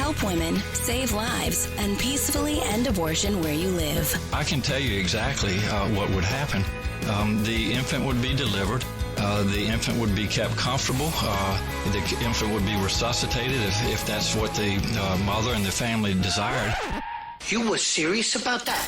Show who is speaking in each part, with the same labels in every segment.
Speaker 1: help women, save lives, and peacefully end abortion where you live.
Speaker 2: I can tell you exactly what would happen. The infant would be delivered. The infant would be kept comfortable. The infant would be resuscitated if that's what the mother and the family desired.
Speaker 3: You were serious about that?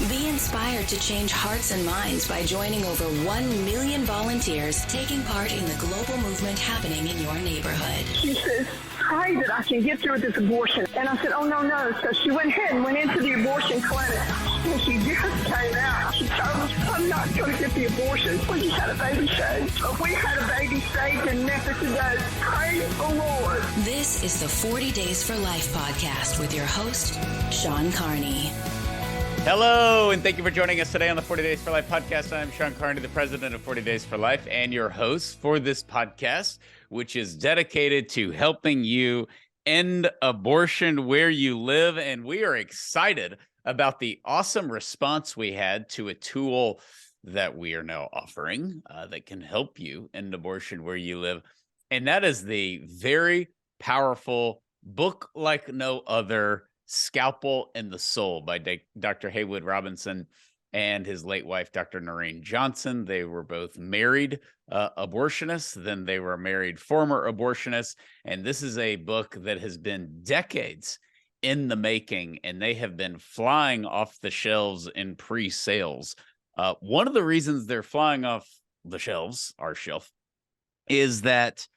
Speaker 1: Be inspired to change hearts and minds by joining over 1 million volunteers taking part in the global movement happening in your neighborhood.
Speaker 4: She says, pray that I can get through this abortion. And I said, oh, no. So she went ahead and went into the abortion clinic. And she just came out. She told us, I'm not going to get the abortion. We just had a baby saved. We had a baby saved in Memphis today. Praise the Lord.
Speaker 1: This is the 40 Days for Life podcast with your host, Sean Carney.
Speaker 5: Hello, and thank you for joining us today on the 40 Days for Life podcast. I'm Sean Carney, the president of 40 Days for Life, and your host for this podcast, which is dedicated to helping you end abortion where you live. And we are excited about the awesome response we had to a tool that we are now offering that can help you end abortion where you live. And that is the very powerful book like no other, Scalpel and the Soul by Dr. Haywood Robinson and his late wife, Dr. Noreen Johnson. They were both married abortionists, then they were married former abortionists. And this is a book that has been decades in the making, and they have been flying off the shelves in pre-sales. One of the reasons they're flying off the shelves, our shelf, is that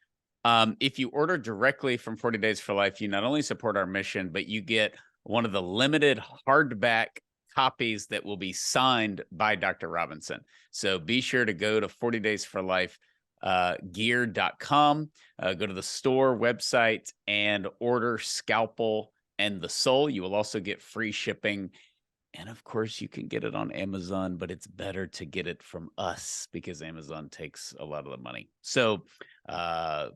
Speaker 5: if you order directly from 40 Days for Life, you not only support our mission, but you get one of the limited hardback copies that will be signed by Dr. Robinson. So be sure to go to 40daysforlife.gear.com, go to the store website and order Scalpel and the Soul. You will also get free shipping. And of course, you can get it on Amazon, but it's better to get it from us because Amazon takes a lot of the money. So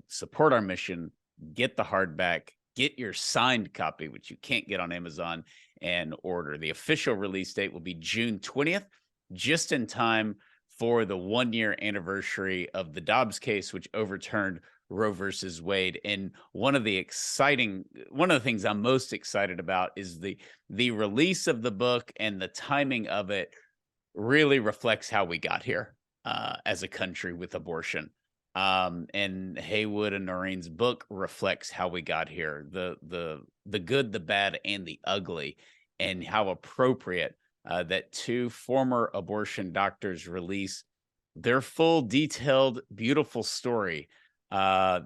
Speaker 5: support our mission, get the hardback, get your signed copy, which you can't get on Amazon, and order. The official release date will be June 20th, just in time for the 1-year anniversary of the Dobbs case, which overturned Roe versus Wade. And one of the things I'm most excited about is the release of the book, and the timing of it really reflects how we got here as a country with abortion. And Haywood and Noreen's book reflects how we got here, the good, the bad, and the ugly, and how appropriate that two former abortion doctors release their full, detailed, beautiful story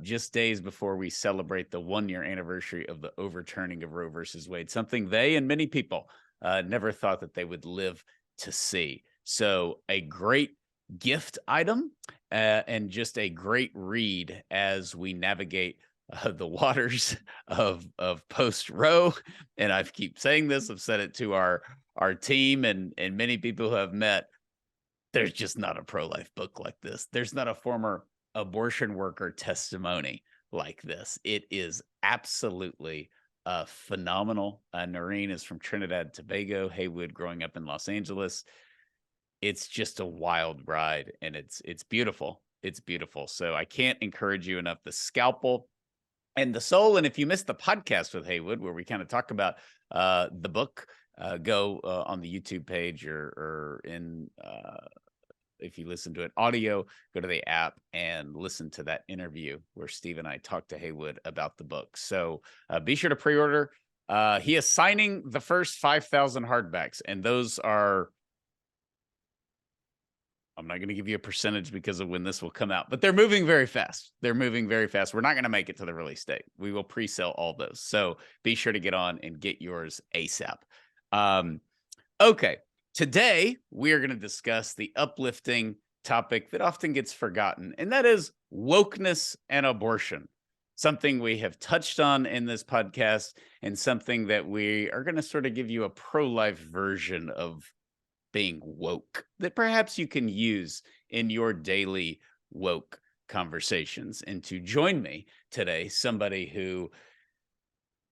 Speaker 5: just days before we celebrate the 1-year anniversary of the overturning of Roe versus Wade, something they and many people never thought that they would live to see. So a great gift item and just a great read as we navigate the waters of post-Roe. And I keep saying this, I've said it to our team and many people who have met. There's just not a pro-life book like this. There's not a former abortion worker testimony like this. It is absolutely phenomenal. Noreen is from Trinidad and Tobago, Haywood growing up in Los Angeles. It's just a wild ride, and it's beautiful. It's beautiful. So I can't encourage you enough. The Scalpel and the Soul. And if you missed the podcast with Haywood, where we kind of talk about the book, go on the YouTube page or in if you listen to it audio, go to the app and listen to that interview where Steve and I talked to Haywood about the book. So be sure to pre-order. He is signing the first 5,000 hardbacks, and those are, I'm not going to give you a percentage because of when this will come out, but they're moving very fast. They're moving very fast. We're not going to make it to the release date. We will pre-sell all those. So be sure to get on and get yours ASAP. Okay. Today, we are going to discuss the uplifting topic that often gets forgotten, and that is wokeness and abortion. Something we have touched on in this podcast, and something that we are going to sort of give you a pro-life version of being woke that perhaps you can use in your daily woke conversations. And to join me today, somebody who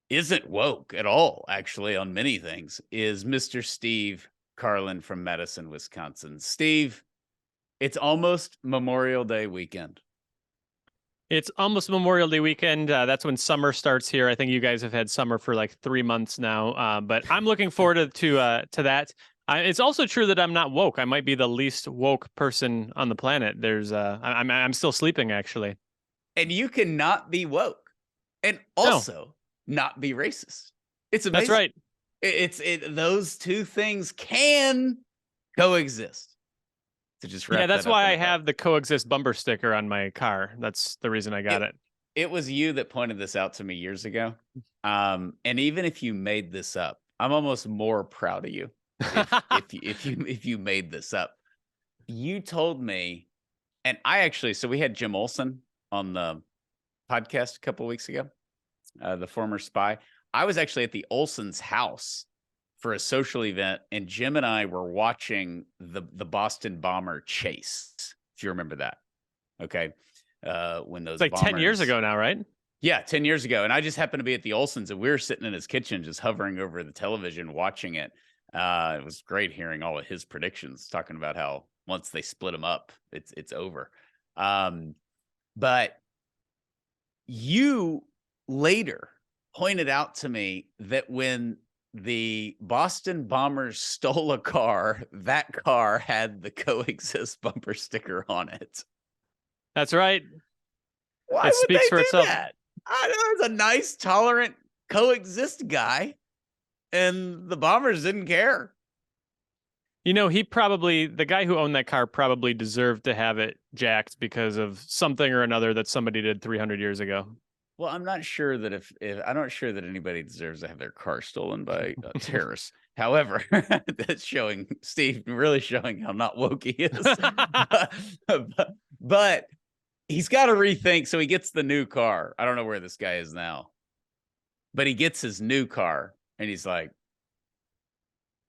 Speaker 5: isn't woke at all, actually, on many things, is Mr. Steve Carlin from Madison, Wisconsin. Steve, it's almost Memorial Day weekend.
Speaker 6: It's almost Memorial Day weekend. That's when summer starts here. I think you guys have had summer for like 3 months now, but I'm looking forward to that. It's also true that I'm not woke. I might be the least woke person on the planet. I'm still sleeping actually.
Speaker 5: And you cannot be woke and also not be racist. It's amazing.
Speaker 6: That's right.
Speaker 5: Those two things can coexist. To just wrap
Speaker 6: that's
Speaker 5: that up
Speaker 6: why
Speaker 5: in
Speaker 6: I
Speaker 5: a bow.
Speaker 6: have the coexist bumper sticker on my car. That's the reason I got it.
Speaker 5: It was you that pointed this out to me years ago. And even if you made this up, I'm almost more proud of you if you made this up. You told me, and so we had Jim Olsen on the podcast a couple of weeks ago, the former spy. I was actually at the Olsen's house for a social event, and Jim and I were watching the Boston bomber chase. If you remember that, okay? When those
Speaker 6: it's like 10 years ago now, right?
Speaker 5: Yeah, 10 years ago. And I just happened to be at the Olsen's, and we were sitting in his kitchen, just hovering over the television, watching it. It was great hearing all of his predictions, talking about how once they split them up, it's over. But you later pointed out to me that when the Boston bombers stole a car, that car had the coexist bumper sticker on it.
Speaker 6: That's right.
Speaker 5: Why would they do that? I know there's a nice, tolerant coexist guy, and the bombers didn't care.
Speaker 6: You know, the guy who owned that car probably deserved to have it jacked because of something or another that somebody did 300 years ago.
Speaker 5: Well, I'm not sure that I'm not sure that anybody deserves to have their car stolen by terrorists. However, that's Steve really showing how not woke he is. but he's got to rethink. So he gets the new car. I don't know where this guy is now, but he gets his new car, and he's like,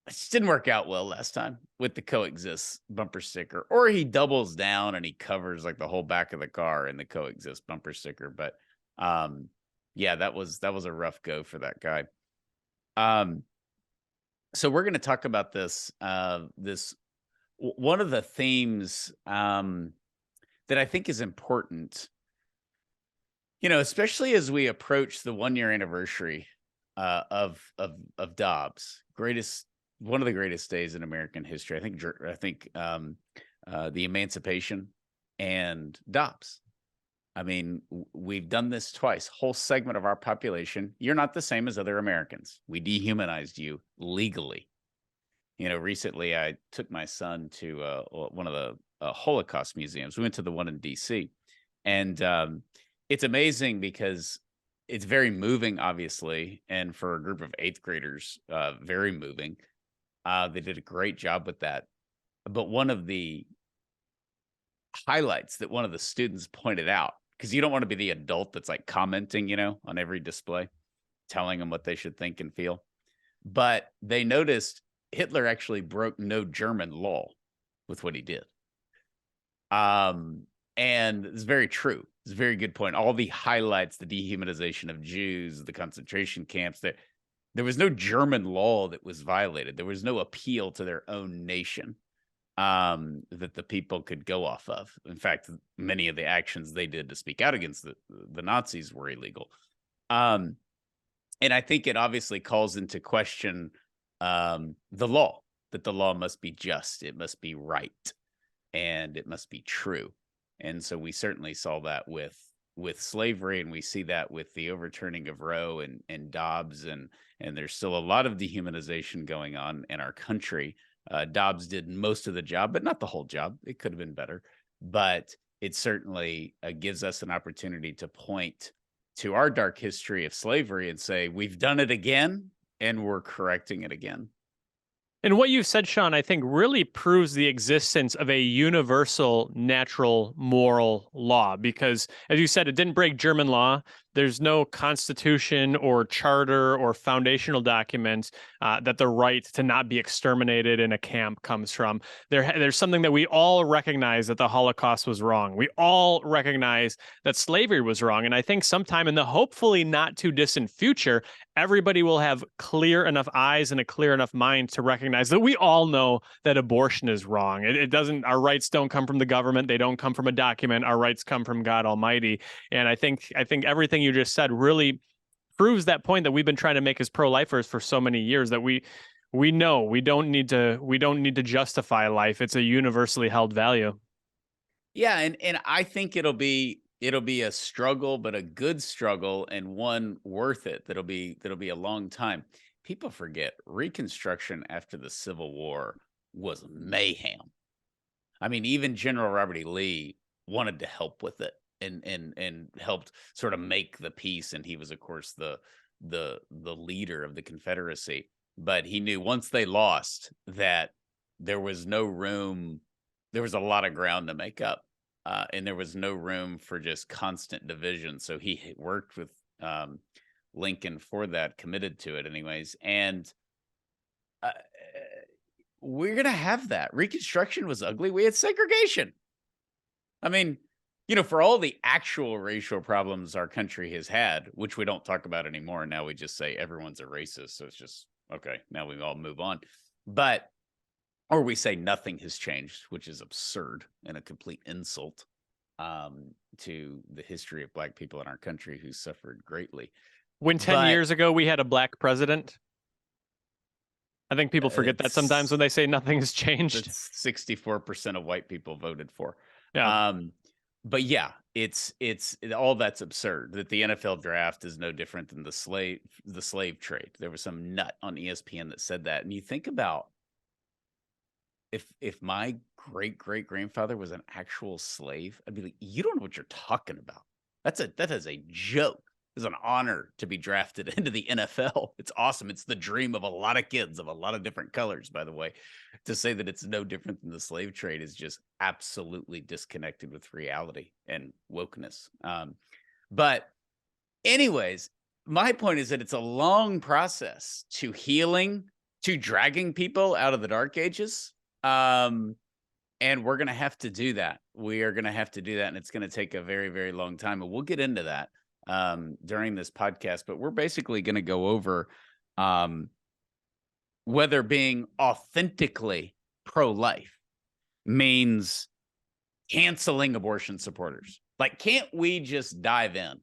Speaker 5: it just didn't work out well last time with the coexist bumper sticker. Or he doubles down and he covers like the whole back of the car in the coexist bumper sticker. But yeah, that was a rough go for that guy. So we're going to talk about this one of the themes that I think is important, especially as we approach the 1-year anniversary of Dobbs, one of the greatest days in American history. I think the emancipation and Dobbs. I mean, we've done this twice. Whole segment of our population, you're not the same as other Americans. We dehumanized you legally. Recently I took my son to one of the Holocaust museums. We went to the one in DC, and it's amazing because it's very moving, obviously. And for a group of 8th graders, very moving. They did a great job with that. But one of the highlights that one of the students pointed out, because you don't want to be the adult that's like commenting, on every display, telling them what they should think and feel. But they noticed Hitler actually broke no German law with what he did. And it's very true. It's a very good point. All the highlights, the dehumanization of Jews, the concentration camps, there was no German law that was violated. There was no appeal to their own nation that the people could go off of. In fact, many of the actions they did to speak out against the Nazis were illegal. And I think it obviously calls into question the law, that the law must be just, it must be right, and it must be true. And so we certainly saw that with slavery, and we see that with the overturning of Roe and Dobbs, and there's still a lot of dehumanization going on in our country. Dobbs did most of the job, but not the whole job. It could have been better, but it certainly gives us an opportunity to point to our dark history of slavery and say, we've done it again, and we're correcting it again.
Speaker 6: And what you've said, Sean, I think really proves the existence of a universal natural moral law, because as you said, it didn't break German law. there's no constitution or charter or foundational document that the right to not be exterminated in a camp comes from. There's something that we all recognize, that the Holocaust was wrong. We all recognize that slavery was wrong. And I think sometime in the hopefully not too distant future, everybody will have clear enough eyes and a clear enough mind to recognize that we all know that abortion is wrong. It doesn't, our rights don't come from the government. They don't come from a document. Our rights come from God Almighty. And I think everything you just said really proves that point that we've been trying to make as pro-lifers for so many years, that we know we don't need to justify life. It's a universally held value.
Speaker 5: Yeah, and I think it'll be a struggle, but a good struggle, and one worth it. That'll be a long time. People forget Reconstruction after the Civil War was mayhem. I mean, even General Robert E. Lee wanted to help with it and helped sort of make the peace, and he was, of course, the leader of the Confederacy. But he knew once they lost that there was no room. There was a lot of ground to make up. And there was no room for just constant division. So he worked with Lincoln for that, committed to it anyways. And we're going to have that. Reconstruction was ugly. We had segregation. I mean, for all the actual racial problems our country has had, which we don't talk about anymore. Now we just say everyone's a racist. So it's just, okay, now we all move on. Or we say nothing has changed, which is absurd and a complete insult to the history of Black people in our country who suffered greatly.
Speaker 6: When 10 years ago we had a Black president, I think people forget that sometimes when they say nothing has changed.
Speaker 5: 64% of white people voted for.
Speaker 6: Yeah.
Speaker 5: But yeah, it's all that's absurd. That the NFL draft is no different than the slave trade. There was some nut on ESPN that said that, and you think about, if my great-great-grandfather was an actual slave, I'd be like, you don't know what you're talking about. That is a joke. It's an honor to be drafted into the NFL. It's awesome. It's the dream of a lot of kids of a lot of different colors, by the way. To say that it's no different than the slave trade is just absolutely disconnected with reality and wokeness. But anyways, my point is that it's a long process to healing, to dragging people out of the dark ages. And we're going to have to do that. We are going to have to do that. And it's going to take a very, very long time. And we'll get into that during this podcast. But we're basically going to go over whether being authentically pro-life means canceling abortion supporters. Like, can't we just dive in?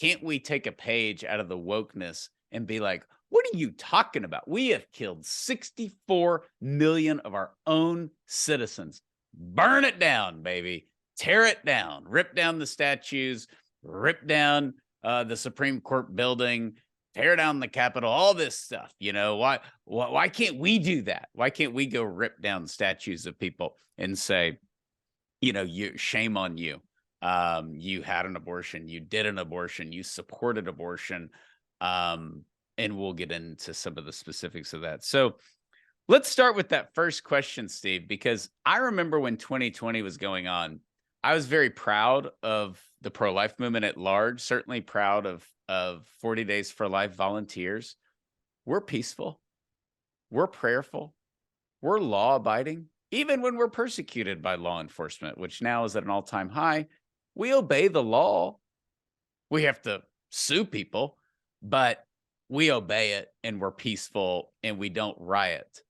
Speaker 5: Can't we take a page out of the wokeness and be like, what are you talking about? We have killed 64 million of our own citizens. Burn it down, baby. Tear it down. Rip down the statues. Rip down the Supreme Court building. Tear down the Capitol. All this stuff. Why can't we do that? Why can't we go rip down statues of people and say, shame on you. You had an abortion. You did an abortion. You supported abortion. And we'll get into some of the specifics of that. So let's start with that first question, Steve, because I remember when 2020 was going on, I was very proud of the pro-life movement at large, certainly proud of 40 Days for Life volunteers. We're peaceful. We're prayerful. We're law-abiding. Even when we're persecuted by law enforcement, which now is at an all-time high, we obey the law. We have to sue people, but we obey it, and we're peaceful, and we don't riot.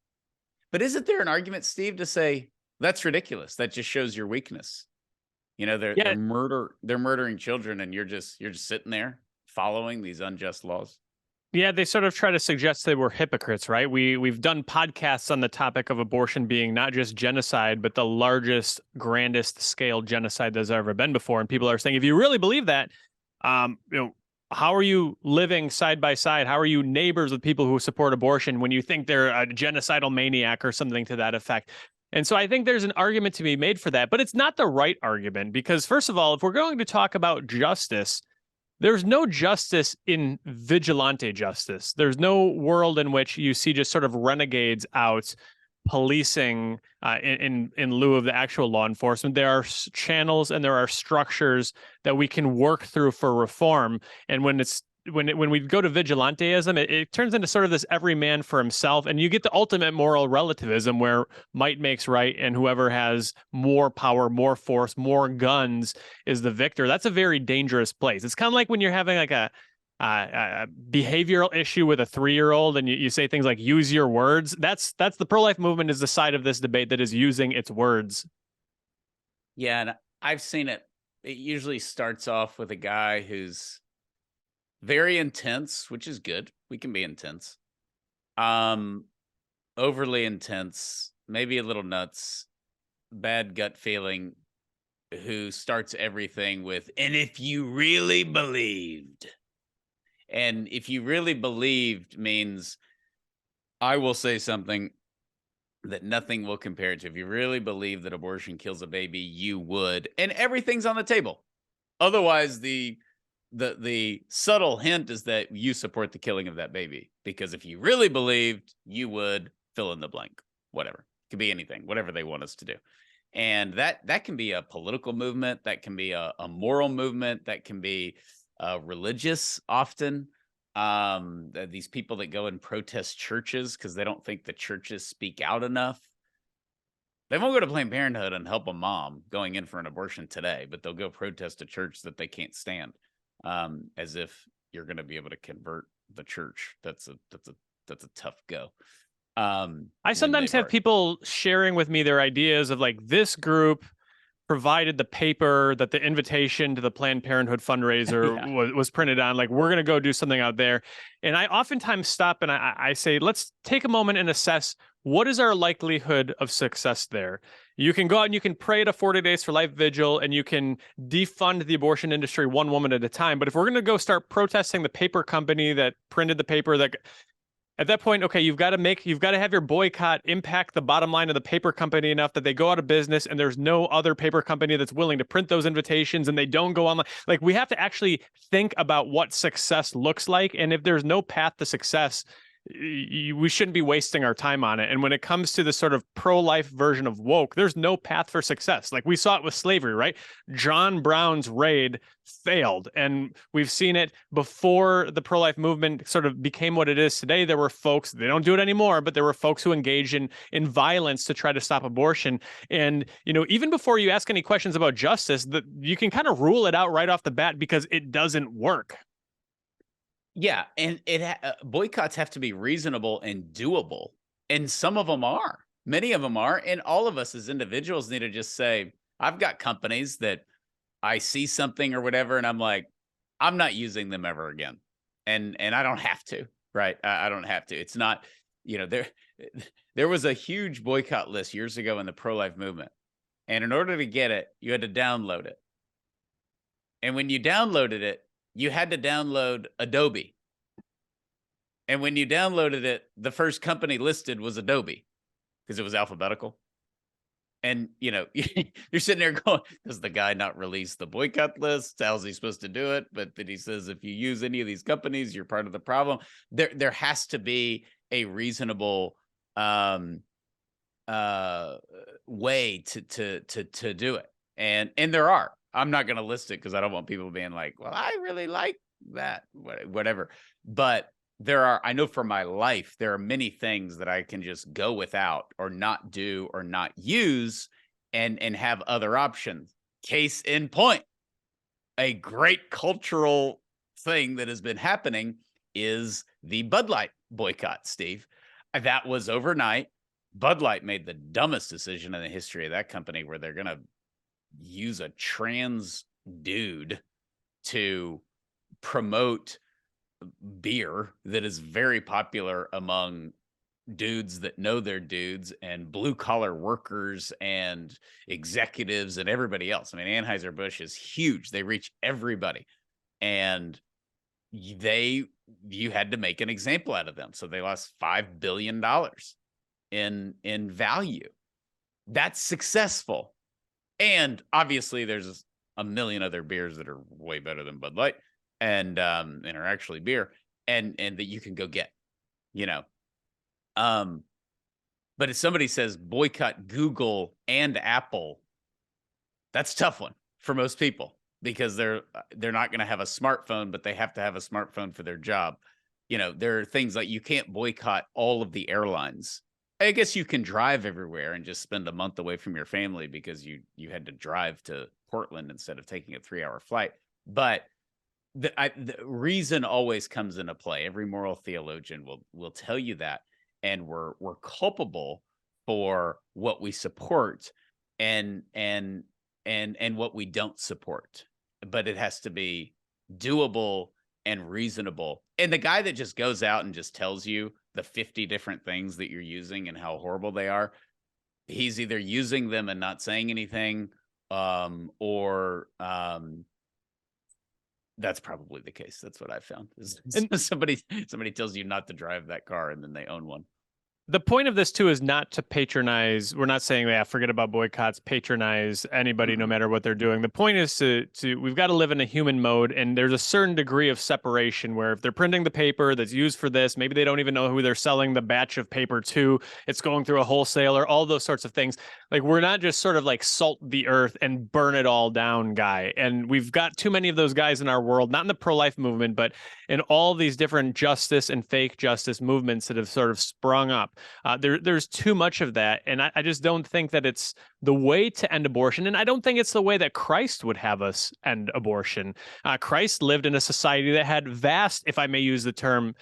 Speaker 5: But isn't there an argument, Steve, to say that's ridiculous? That just shows your weakness. They're murdering children, and you're just sitting there following these unjust laws.
Speaker 6: Yeah, they sort of try to suggest they were hypocrites, right? We've done podcasts on the topic of abortion being not just genocide, but the largest, grandest scale genocide there's ever been before. And people are saying, if you really believe that, how are you living side by side? How are you neighbors with people who support abortion when you think they're a genocidal maniac or something to that effect? And so I think there's an argument to be made for that, but it's not the right argument because, first of all, if we're going to talk about justice, there's no justice in vigilante justice. There's no world in which you see just sort of renegades out policing in lieu of the actual law enforcement. There are channels and there are structures that we can work through for reform. And when we go to vigilanteism, it turns into sort of this every man for himself, and you get the ultimate moral relativism where might makes right, and whoever has more power, more force, more guns is the victor. That's a very dangerous place. It's kind of like when you're having like a behavioral issue with a 3-year-old and you say things like use your words. That's the pro-life movement is the side of this debate that is using its words.
Speaker 5: Yeah, and I've seen it. It usually starts off with a guy who's very intense, which is good. We can be intense. Overly intense, maybe a little nuts, bad gut feeling, who starts everything with, and if you really believed. And if you really believed means I will say something that nothing will compare to. If you really believe that abortion kills a baby, you would. And everything's on the table. Otherwise, the subtle hint is that you support the killing of that baby. Because if you really believed, you would fill in the blank. Whatever. It could be anything, whatever they want us to do. And that can be a political movement. That can be a moral movement. That can be religious often. These people that go and protest churches because they don't think the churches speak out enough. They won't go to Planned Parenthood and help a mom going in for an abortion today, but they'll go protest a church that they can't stand, as if you're going to be able to convert the church. That's a tough go.
Speaker 6: I sometimes have people sharing with me their ideas of like, this group provided the paper that the invitation to the Planned Parenthood fundraiser was printed on. Like, we're going to go do something out there. And I oftentimes stop and I say, let's take a moment and assess what is our likelihood of success there. You can go out and you can pray at a 40 Days for Life vigil and you can defund the abortion industry one woman at a time. But if we're going to go start protesting the paper company that printed the paper, that at that point, okay, you've got to have your boycott impact the bottom line of the paper company enough that they go out of business and there's no other paper company that's willing to print those invitations and they don't go online. Like, we have to actually think about what success looks like. And if there's no path to success, we shouldn't be wasting our time on it. And when it comes to the sort of pro-life version of woke, there's no path for success. Like, we saw it with slavery, right? John Brown's raid failed. And we've seen it before the pro-life movement sort of became what it is today. There were folks, they don't do it anymore, but there were folks who engage in violence to try to stop abortion. And, even before you ask any questions about justice, you can kind of rule it out right off the bat because it doesn't work.
Speaker 5: Yeah, and boycotts have to be reasonable and doable, and some of them are. Many of them are, and all of us as individuals need to just say, I've got companies that I see something or whatever, and I'm like, I'm not using them ever again, and I don't have to, right? I don't have to. It's not, there was a huge boycott list years ago in the pro-life movement, and in order to get it, you had to download it, and when you downloaded it, you had to download Adobe. And when you downloaded it, the first company listed was Adobe because it was alphabetical. And, you're sitting there going, does the guy not release the boycott list? How's he supposed to do it? But then he says, if you use any of these companies, you're part of the problem. There has to be a reasonable way to do it. And there are. I'm not going to list it because I don't want people being like, well, I really like that, whatever. But I know for my life, there are many things that I can just go without or not do or not use and have other options. Case in point, a great cultural thing that has been happening is the Bud Light boycott, Steve. That was overnight. Bud Light made the dumbest decision in the history of that company where they're going to use a trans dude to promote beer that is very popular among dudes that know their dudes and blue collar workers and executives and everybody else. I mean, Anheuser-Busch is huge. They reach everybody. And you had to make an example out of them. So they lost $5 billion in value. That's successful. And obviously there's a million other beers that are way better than Bud Light and are actually beer and that you can go get, But if somebody says boycott Google and Apple, that's a tough one for most people because they're not going to have a smartphone, but they have to have a smartphone for their job. You know, there are things like you can't boycott all of the airlines. I guess you can drive everywhere and just spend a month away from your family because you had to drive to Portland instead of taking a 3-hour flight. But the reason always comes into play. Every moral theologian will tell you that, and we're culpable for what we support and what we don't support. But it has to be doable and reasonable. And the guy that just goes out and just tells you the 50 different things that you're using and how horrible they are, he's either using them and not saying anything, or that's probably the case. That's what I found. And somebody tells you not to drive that car and then they own one.
Speaker 6: The point of this too is not to patronize. We're not saying, yeah, forget about boycotts, patronize anybody, no matter what they're doing. The point is to we've got to live in a human mode, and there's a certain degree of separation where if they're printing the paper that's used for this, maybe they don't even know who they're selling the batch of paper to. It's going through a wholesaler, all those sorts of things. Like, we're not just sort of like salt the earth and burn it all down guy. And we've got too many of those guys in our world, not in the pro-life movement, but in all these different justice and fake justice movements that have sort of sprung up. There's too much of that, and I just don't think that it's the way to end abortion, and I don't think it's the way that Christ would have us end abortion. Christ lived in a society that had vast, if I may use the term,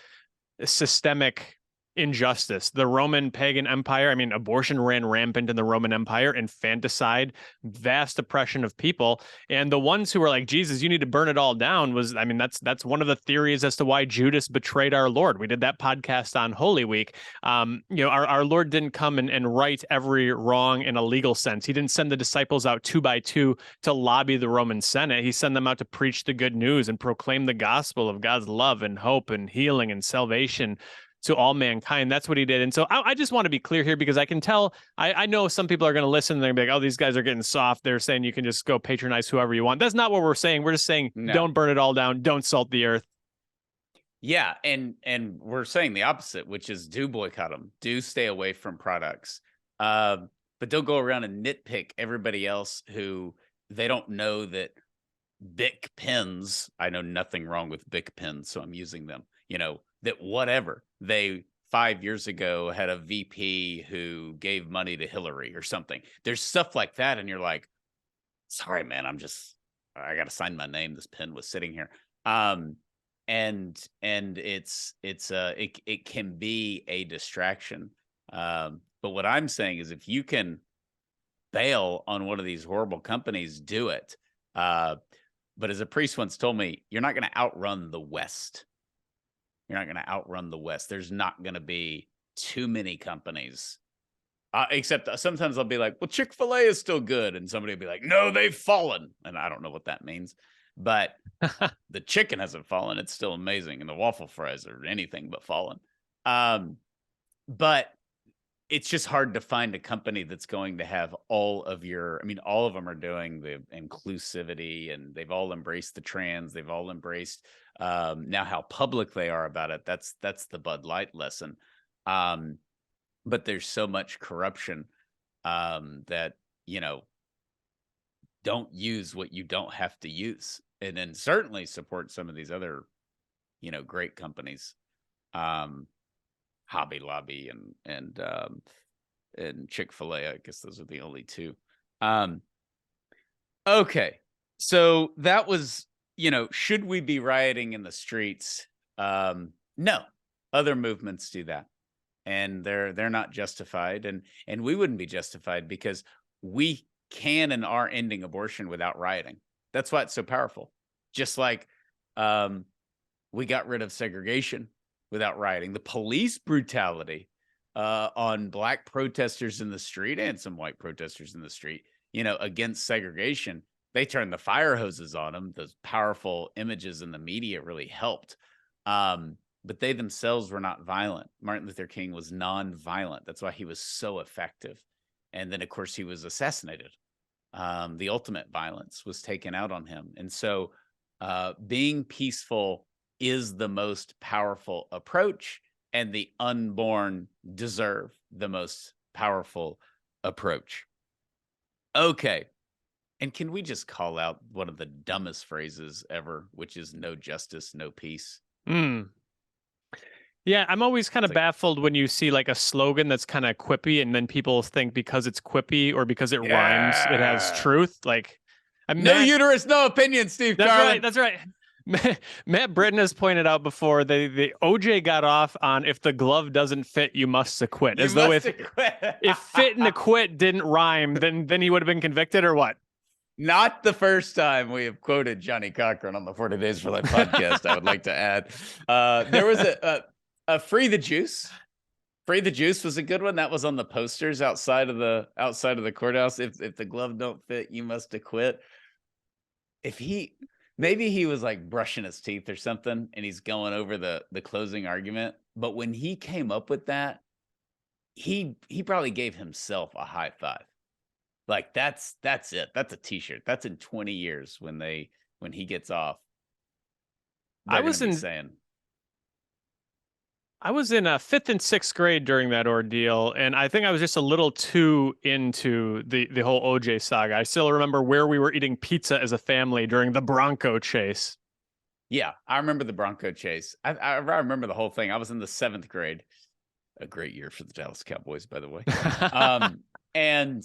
Speaker 6: systemic injustice. The Roman pagan empire, I mean, abortion ran rampant in the Roman Empire, infanticide, vast oppression of people. And the ones who were like, Jesus, you need to burn it all down was, I mean, that's one of the theories as to why Judas betrayed our Lord. We did that podcast on Holy Week. Our Lord didn't come and right every wrong in a legal sense. He didn't send the disciples out 2 by 2 to lobby the Roman Senate. He sent them out to preach the good news and proclaim the gospel of God's love and hope and healing and salvation to all mankind. That's what he did. And so I just want to be clear here, because I can tell, I know some people are going to listen and they're going to be like, oh, these guys are getting soft. They're saying you can just go patronize whoever you want. That's not what we're saying. We're just saying, Don't burn it all down. Don't salt the earth.
Speaker 5: Yeah. And we're saying the opposite, which is do boycott them, do stay away from products. But don't go around and nitpick everybody else who they don't know that Bic pens, I know nothing wrong with Bic pens, so I'm using them, that whatever, they 5 years ago had a VP who gave money to Hillary or something. There's stuff like that. And you're like, sorry, man, I got to sign my name. This pen was sitting here. And it can be a distraction. But what I'm saying is, if you can bail on one of these horrible companies, do it. But as a priest once told me, you're not going to outrun the West. You're not going to outrun the West. There's not going to be too many companies. Except sometimes I'll be like, well, Chick-fil-A is still good. And somebody will be like, no, they've fallen. And I don't know what that means. But the chicken hasn't fallen. It's still amazing. And the waffle fries are anything but fallen. But it's just hard to find a company that's going to have all of all of them are doing the inclusivity, and they've all embraced the trans. They've all embraced now how public they are about it. That's the Bud Light lesson. But there's so much corruption that, don't use what you don't have to use. And then certainly support some of these other, great companies. Hobby Lobby and Chick-fil-A. I guess those are the only two. Okay. So that was, should we be rioting in the streets? No, other movements do that, and they're not justified, and we wouldn't be justified because we can and are ending abortion without rioting. That's why it's so powerful. Just like we got rid of segregation without rioting. The police brutality on Black protesters in the street and some white protesters in the street, against segregation, they turned the fire hoses on them. Those powerful images in the media really helped. But they themselves were not violent. Martin Luther King was non-violent. That's why he was so effective. And then, of course, he was assassinated. The ultimate violence was taken out on him. And so being peaceful is the most powerful approach, and the unborn deserve the most powerful approach. Okay. And can we just call out one of the dumbest phrases ever, which is no justice, no peace?
Speaker 6: Yeah, I'm always kind of
Speaker 5: like,
Speaker 6: baffled when you see like a slogan that's kind of quippy, and then people think because it's quippy or because it rhymes, it has truth. Like,
Speaker 5: no uterus, no opinion, Steve Carlin.
Speaker 6: That's right. Matt Britton has pointed out before the OJ got off on if the glove doesn't fit, you must acquit. As though if fit and acquit didn't rhyme, then he would have been convicted, or what?
Speaker 5: Not the first time we have quoted Johnny Cochran on the 40 Days for Life podcast, I would like to add. There was a Free the Juice. Free the Juice was a good one. That was on the posters outside of the courthouse. If the glove don't fit, you must acquit. Maybe he was like brushing his teeth or something, and he's going over the closing argument. But when he came up with that, he probably gave himself a high five. Like that's it. That's a t-shirt. That's in 20 years when he gets off. I was in
Speaker 6: 5th and 6th grade during that ordeal, and I think I was just a little too into the whole OJ saga. I still remember where we were eating pizza as a family during the Bronco chase.
Speaker 5: Yeah, I remember the Bronco chase. I remember the whole thing. I was in the 7th grade. A great year for the Dallas Cowboys, by the way. And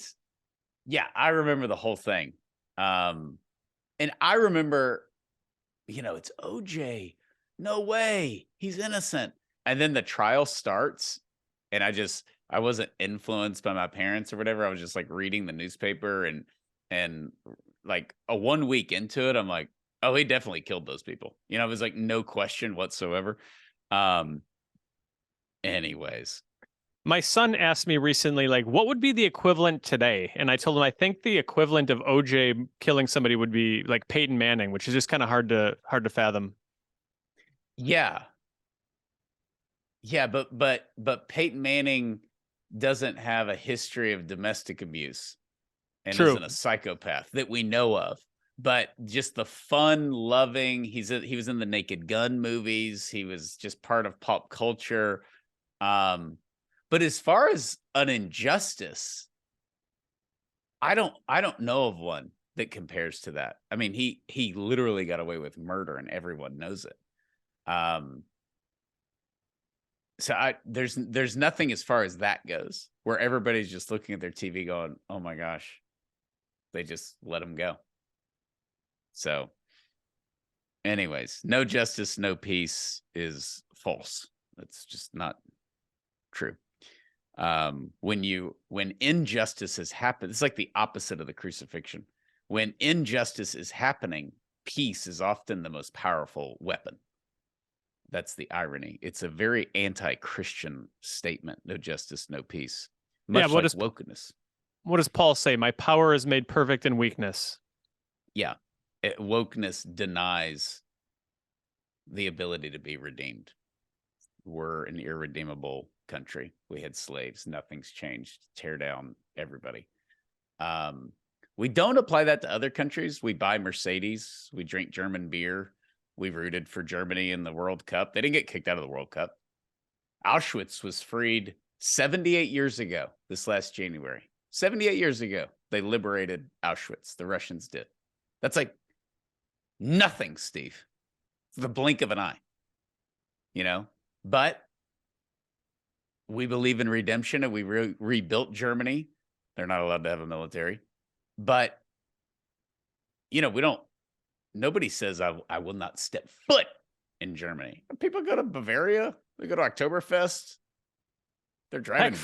Speaker 5: yeah, I remember the whole thing. And I remember, it's OJ. No way. He's innocent. And then the trial starts, and I wasn't influenced by my parents or whatever. I was just like reading the newspaper, and like a 1 week into it, I'm like, oh, he definitely killed those people. It was like no question whatsoever. Anyways.
Speaker 6: My son asked me recently, like, what would be the equivalent today? And I told him I think the equivalent of OJ killing somebody would be like Peyton Manning, which is just kind of hard to fathom.
Speaker 5: Yeah. Yeah, but Peyton Manning doesn't have a history of domestic abuse and isn't a psychopath that we know of. But just the fun loving, he was in the Naked Gun movies. He was just part of pop culture. But as far as an injustice, I don't know of one that compares to that. I mean, he literally got away with murder, and everyone knows it. So there's nothing as far as that goes, where everybody's just looking at their TV going, "Oh my gosh," they just let him go. So, anyways, no justice, no peace is false. That's just not true. When injustice has happened, it's like the opposite of the crucifixion. When injustice is happening, peace is often the most powerful weapon. That's the irony. It's a very anti-Christian statement. No justice, no peace. Much like wokeness.
Speaker 6: What does Paul say? My power is made perfect in weakness.
Speaker 5: Yeah. Wokeness denies the ability to be redeemed. We're an irredeemable country. We had slaves. Nothing's changed. Tear down everybody. We don't apply that to other countries. We buy Mercedes. We drink German beer. We rooted for Germany in the World Cup. They didn't get kicked out of the World Cup. Auschwitz was freed 78 years ago, this last January. 78 years ago, they liberated Auschwitz. The Russians did. That's like nothing, Steve. It's the blink of an eye. But we believe in redemption, and we rebuilt Germany. They're not allowed to have a military. But, nobody says I will not step foot in Germany. People go to Bavaria. They go to Oktoberfest. They're driving.
Speaker 6: Heck,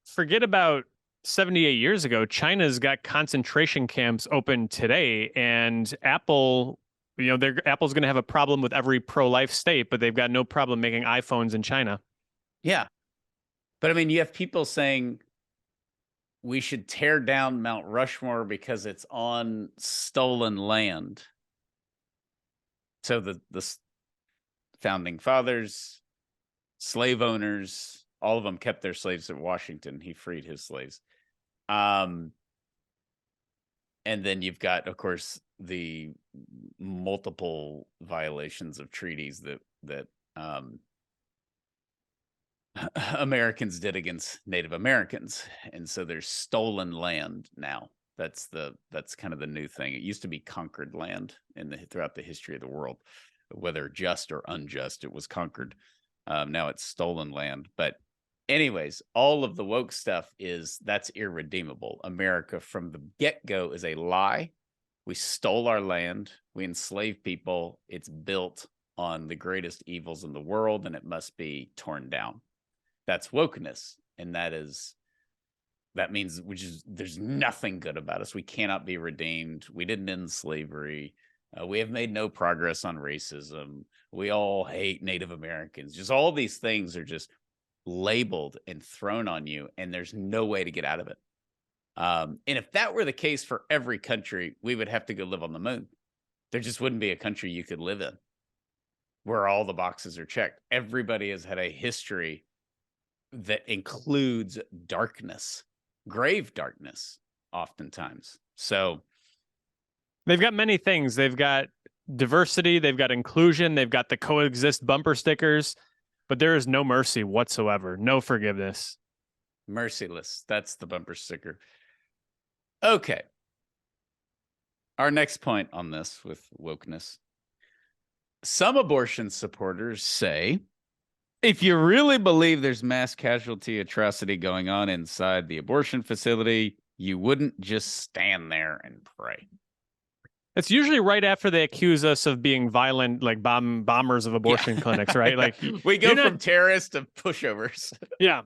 Speaker 6: forget about 78 years ago. China's got concentration camps open today, and Apple, Apple's going to have a problem with every pro-life state, but they've got no problem making iPhones in China.
Speaker 5: Yeah. But I mean, you have people saying we should tear down Mount Rushmore because it's on stolen land. So the founding fathers, slave owners, all of them kept their slaves at Washington. He freed his slaves. And then you've got, of course, the multiple violations of treaties that Americans did against Native Americans. And so there's stolen land now. That's kind of the new thing. It used to be conquered land throughout the history of the world, whether just or unjust, it was conquered. Now it's stolen land. But anyways, all of the woke stuff that's irredeemable. America from the get-go is a lie. We stole our land. We enslaved people. It's built on the greatest evils in the world, and it must be torn down. That's wokeness. And that means there's nothing good about us. We cannot be redeemed. We didn't end slavery. We have made no progress on racism. We all hate Native Americans. Just all these things are just labeled and thrown on you, and there's no way to get out of it. And if that were the case for every country, we would have to go live on the moon. There just wouldn't be a country you could live in where all the boxes are checked. Everybody has had a history that includes darkness, grave darkness, oftentimes. So
Speaker 6: They've got many things. They've got diversity, they've got inclusion, they've got the coexist bumper stickers, but there is no mercy whatsoever, no forgiveness.
Speaker 5: Merciless. That's the bumper sticker. Okay. Our next point on this with wokeness. Some abortion supporters say, if you really believe there's mass casualty atrocity going on inside the abortion facility, you wouldn't just stand there and pray.
Speaker 6: It's usually right after they accuse us of being violent, like bombers of abortion clinics, right? Like
Speaker 5: we go from terrorists to pushovers.
Speaker 6: Yeah.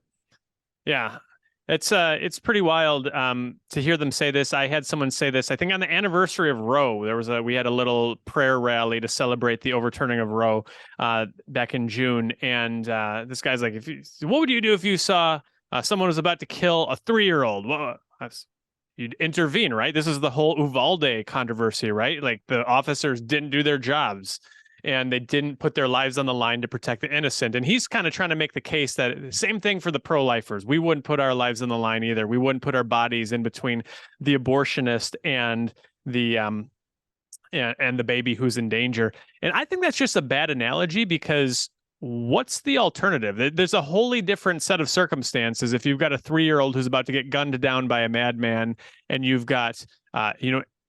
Speaker 6: It's pretty wild to hear them say this. I had someone say this, I think on the anniversary of Roe, we had a little prayer rally to celebrate the overturning of Roe back in June. And this guy's like, what would you do if you saw someone was about to kill a 3-year-old? Well, you'd intervene, right? This is the whole Uvalde controversy, right? Like the officers didn't do their jobs and they didn't put their lives on the line to protect the innocent. And he's kind of trying to make the case that same thing for the pro-lifers. We wouldn't put our lives on the line either. We wouldn't put our bodies in between the abortionist and the and the baby who's in danger. And I think that's just a bad analogy because what's the alternative? There's a wholly different set of circumstances if you've got a 3-year-old who's about to get gunned down by a madman and you've got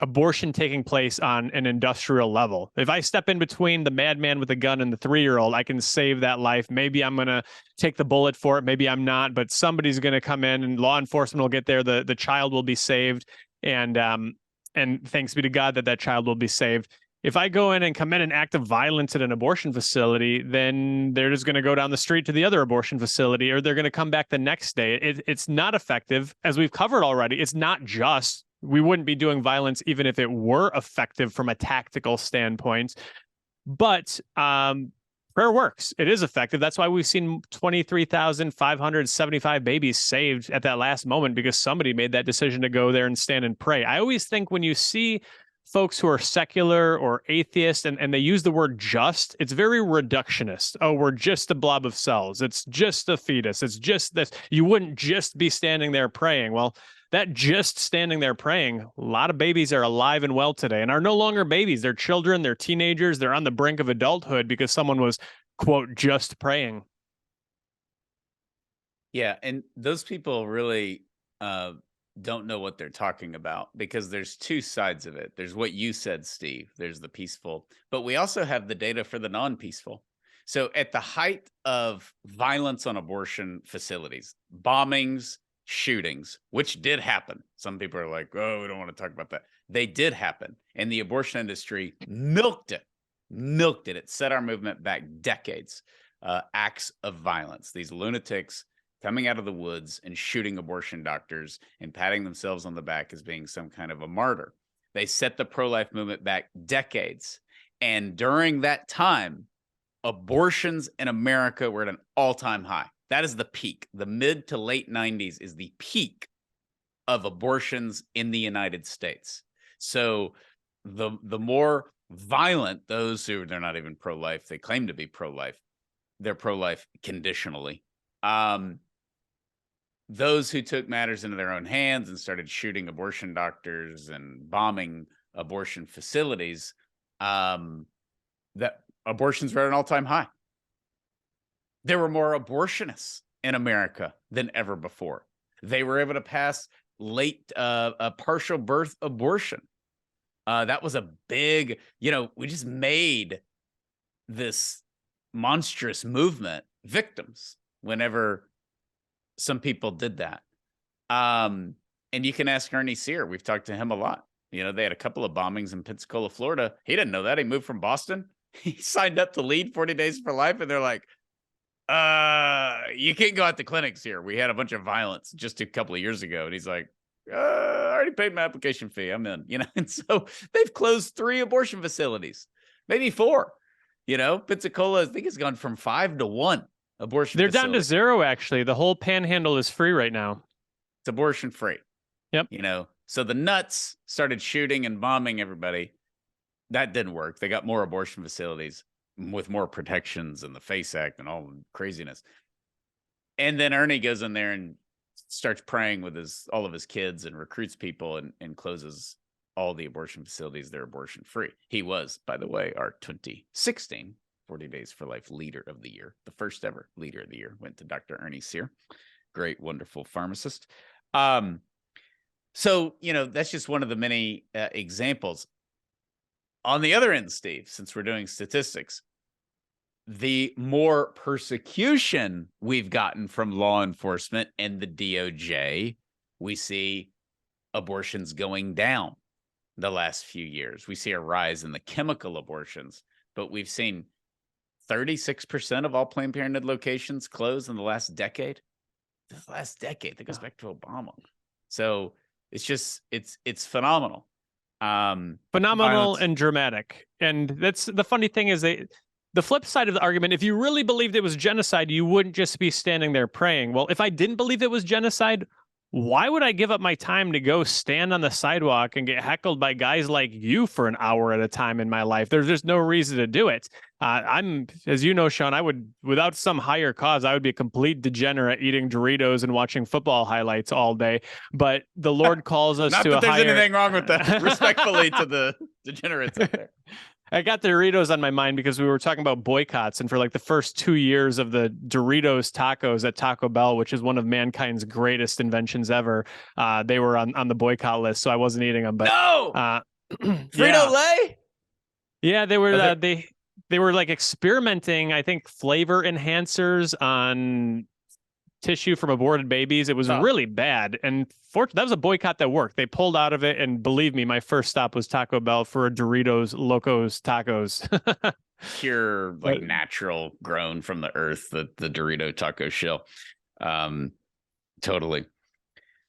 Speaker 6: abortion taking place on an industrial level. If I step in between the madman with the gun and the 3-year-old, I can save that life. Maybe I'm going to take the bullet for it. Maybe I'm not, but somebody's going to come in and law enforcement will get there. The child will be saved. And thanks be to God that child will be saved. If I go in and commit an act of violence at an abortion facility, then they're just going to go down the street to the other abortion facility, or they're going to come back the next day. It's not effective. As we've covered already, it's not just. We wouldn't be doing violence even if it were effective from a tactical standpoint. But prayer works. It is effective. That's why we've seen 23,575 babies saved at that last moment, because somebody made that decision to go there and stand and pray. I always think when you see folks who are secular or atheist and they use the word just, it's very reductionist. Oh, we're just a blob of cells. It's just a fetus. It's just this. You wouldn't just be standing there praying. Well, that just standing there praying, a lot of babies are alive and well today and are no longer babies. They're children, they're teenagers, they're on the brink of adulthood because someone was, quote, just praying.
Speaker 5: Yeah, and those people really don't know what they're talking about, because there's two sides of it. There's what you said, Steve. There's the peaceful, but we also have the data for the non-peaceful. So at the height of violence on abortion facilities, bombings, shootings, which did happen. Some people are like, oh, we don't want to talk about that. They did happen. And the abortion industry milked it. It set our movement back decades. Acts of violence. These lunatics coming out of the woods and shooting abortion doctors and patting themselves on the back as being some kind of a martyr. They set the pro-life movement back decades. And during that time, abortions in America were at an all-time high. That is the peak. The mid to late 90s is the peak of abortions in the United States. So the more violent those who, they're not even pro-life, they claim to be pro-life, they're pro-life conditionally. Those who took matters into their own hands and started shooting abortion doctors and bombing abortion facilities, that abortions were at an all-time high. There were more abortionists in America than ever before. They were able to pass late a partial birth abortion. That was a big, we just made this monstrous movement victims whenever some people did that. And you can ask Ernie Sear. We've talked to him a lot. They had a couple of bombings in Pensacola, Florida. He didn't know that. He moved from Boston. He signed up to lead 40 Days for Life, and they're like, you can't go out to clinics here. We had a bunch of violence just a couple of years ago. And he's like, I already paid my application fee. I'm in, and so they've closed 3 abortion facilities, maybe 4. Pensacola, I think it's gone from 5 to 1 abortion.
Speaker 6: They're down to 0, actually. The whole panhandle is free right now.
Speaker 5: It's abortion free.
Speaker 6: Yep.
Speaker 5: So the nuts started shooting and bombing everybody. That didn't work. They got more abortion facilities with more protections and the FACE Act and all the craziness. And then Ernie goes in there and starts praying with all of his kids and recruits people and closes all the abortion facilities. They're abortion free. He was, by the way, our 2016 40 Days for Life Leader of the Year. The first ever Leader of the Year went to Dr. Ernie Sear. Great, wonderful pharmacist. So, that's just one of the many examples. On the other end, Steve, since we're doing statistics, the more persecution we've gotten from law enforcement and the DOJ, we see abortions going down the last few years. We see a rise in the chemical abortions, but we've seen 36% of all Planned Parenthood locations close in the last decade. The last decade, that goes back to Obama. So it's phenomenal.
Speaker 6: Phenomenal and dramatic. And that's the funny thing is the flip side of the argument, if you really believed it was genocide, you wouldn't just be standing there praying. Well, if I didn't believe it was genocide, why would I give up my time to go stand on the sidewalk and get heckled by guys like you for an hour at a time in my life? There's just no reason to do it. I'm, as you know, Sean, I would, without some higher cause, I would be a complete degenerate eating Doritos and watching football highlights all day. But the Lord calls us
Speaker 5: Not
Speaker 6: to
Speaker 5: that
Speaker 6: a
Speaker 5: there's
Speaker 6: higher...
Speaker 5: anything wrong with that, respectfully to the degenerates out there.
Speaker 6: I got the Doritos on my mind because we were talking about boycotts, and for like the first 2 years of the Doritos tacos at Taco Bell, which is one of mankind's greatest inventions ever, they were on the boycott list, so I wasn't eating them. But
Speaker 5: no, Frito-Lay?
Speaker 6: Yeah, they were they were like experimenting, I think, flavor enhancers on tissue from aborted babies. It was really bad, and that was a boycott that worked. They pulled out of it, and believe me, my first stop was Taco Bell for a Doritos Locos Tacos.
Speaker 5: Pure, like natural, grown from the earth, the Dorito taco shell. Totally.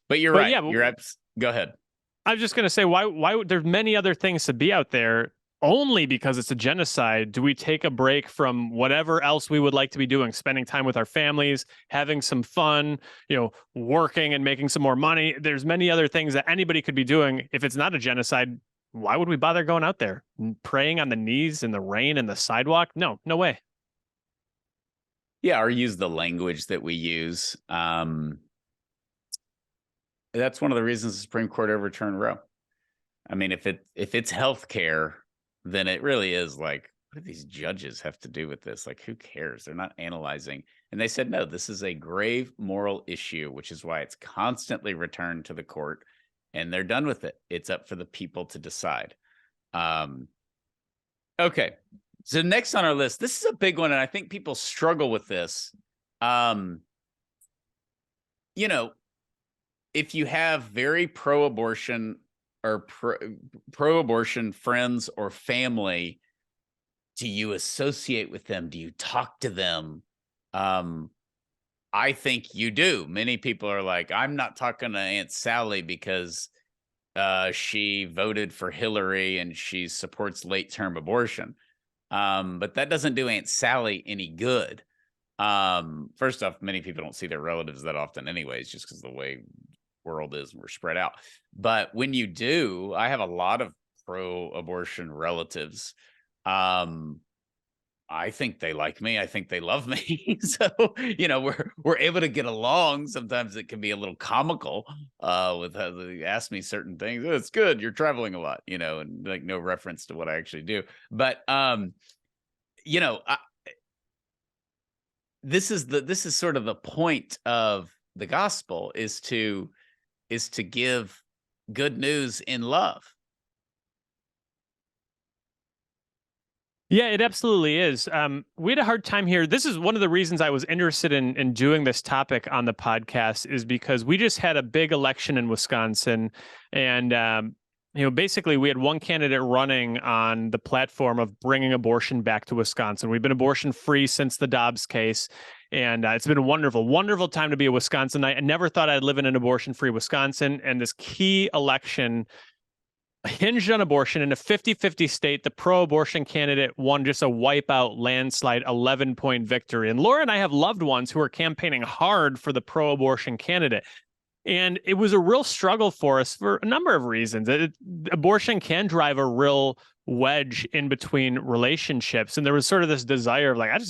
Speaker 5: But you're right. Yeah, go ahead.
Speaker 6: I was just gonna say, why there's many other things to be out there. Only because it's a genocide do we take a break from whatever else we would like to be doing, spending time with our families, having some fun, working and making some more money. There's many other things that anybody could be doing. If it's not a genocide, why would we bother going out there praying on the knees in the rain and the sidewalk? No way.
Speaker 5: Yeah, or use the language that we use. That's one of the reasons the Supreme Court overturned Roe. I mean, if it's healthcare, then it really is like, what do these judges have to do with this? Like, who cares? They're not analyzing. And they said, no, this is a grave moral issue, which is why it's constantly returned to the court, and they're done with it. It's up for the people to decide. Okay. So next on our list, this is a big one, and I think people struggle with this. If you have very pro-abortion or pro-abortion friends or family, do you associate with them? Do you talk to them? I think you do. Many people are like, I'm not talking to Aunt Sally because she voted for Hillary and she supports late-term abortion. But that doesn't do Aunt Sally any good. First off, many people don't see their relatives that often anyways, just because the way world is, we're spread out. But when you do, I have a lot of pro-abortion relatives. I think they like me. I think they love me. So, we're able to get along. Sometimes it can be a little comical with how they ask me certain things. Oh, it's good. You're traveling a lot, and like no reference to what I actually do. But, this is sort of the point of the gospel, is to give good news in love.
Speaker 6: Yeah, it absolutely is. We had a hard time here. This is one of the reasons I was interested in doing this topic on the podcast, is because we just had a big election in Wisconsin, and basically we had one candidate running on the platform of bringing abortion back to Wisconsin. We've been abortion free since the Dobbs case, and it's been a wonderful, wonderful time to be a Wisconsinite. I never thought I'd live in an abortion free Wisconsin, and this key election hinged on abortion. In a 50-50 state, the pro-abortion candidate won just a wipeout landslide 11-point victory. And Laura and I have loved ones who are campaigning hard for the pro-abortion candidate. And it was a real struggle for us for a number of reasons. Abortion can drive a real wedge in between relationships. And there was sort of this desire of like,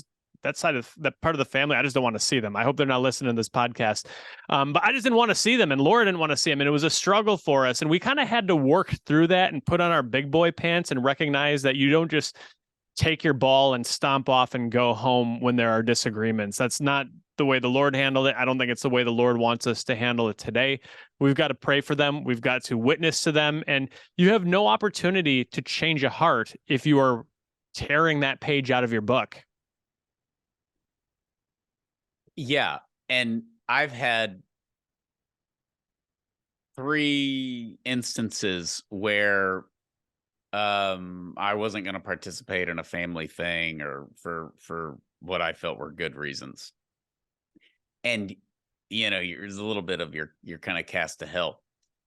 Speaker 6: that side of that part of the family, I just don't want to see them. I hope they're not listening to this podcast. But I just didn't want to see them, and Laura didn't want to see them. And it was a struggle for us. And we kind of had to work through that and put on our big boy pants and recognize that you don't just take your ball and stomp off and go home when there are disagreements. That's not the way the Lord handled it. I don't think it's the way the Lord wants us to handle it today. We've got to pray for them. We've got to witness to them. And you have no opportunity to change a heart if you are tearing that page out of your book.
Speaker 5: Yeah. And I've had 3 instances where I wasn't going to participate in a family thing, or for what I felt were good reasons. And, there's a little bit of you're kind of cast to hell.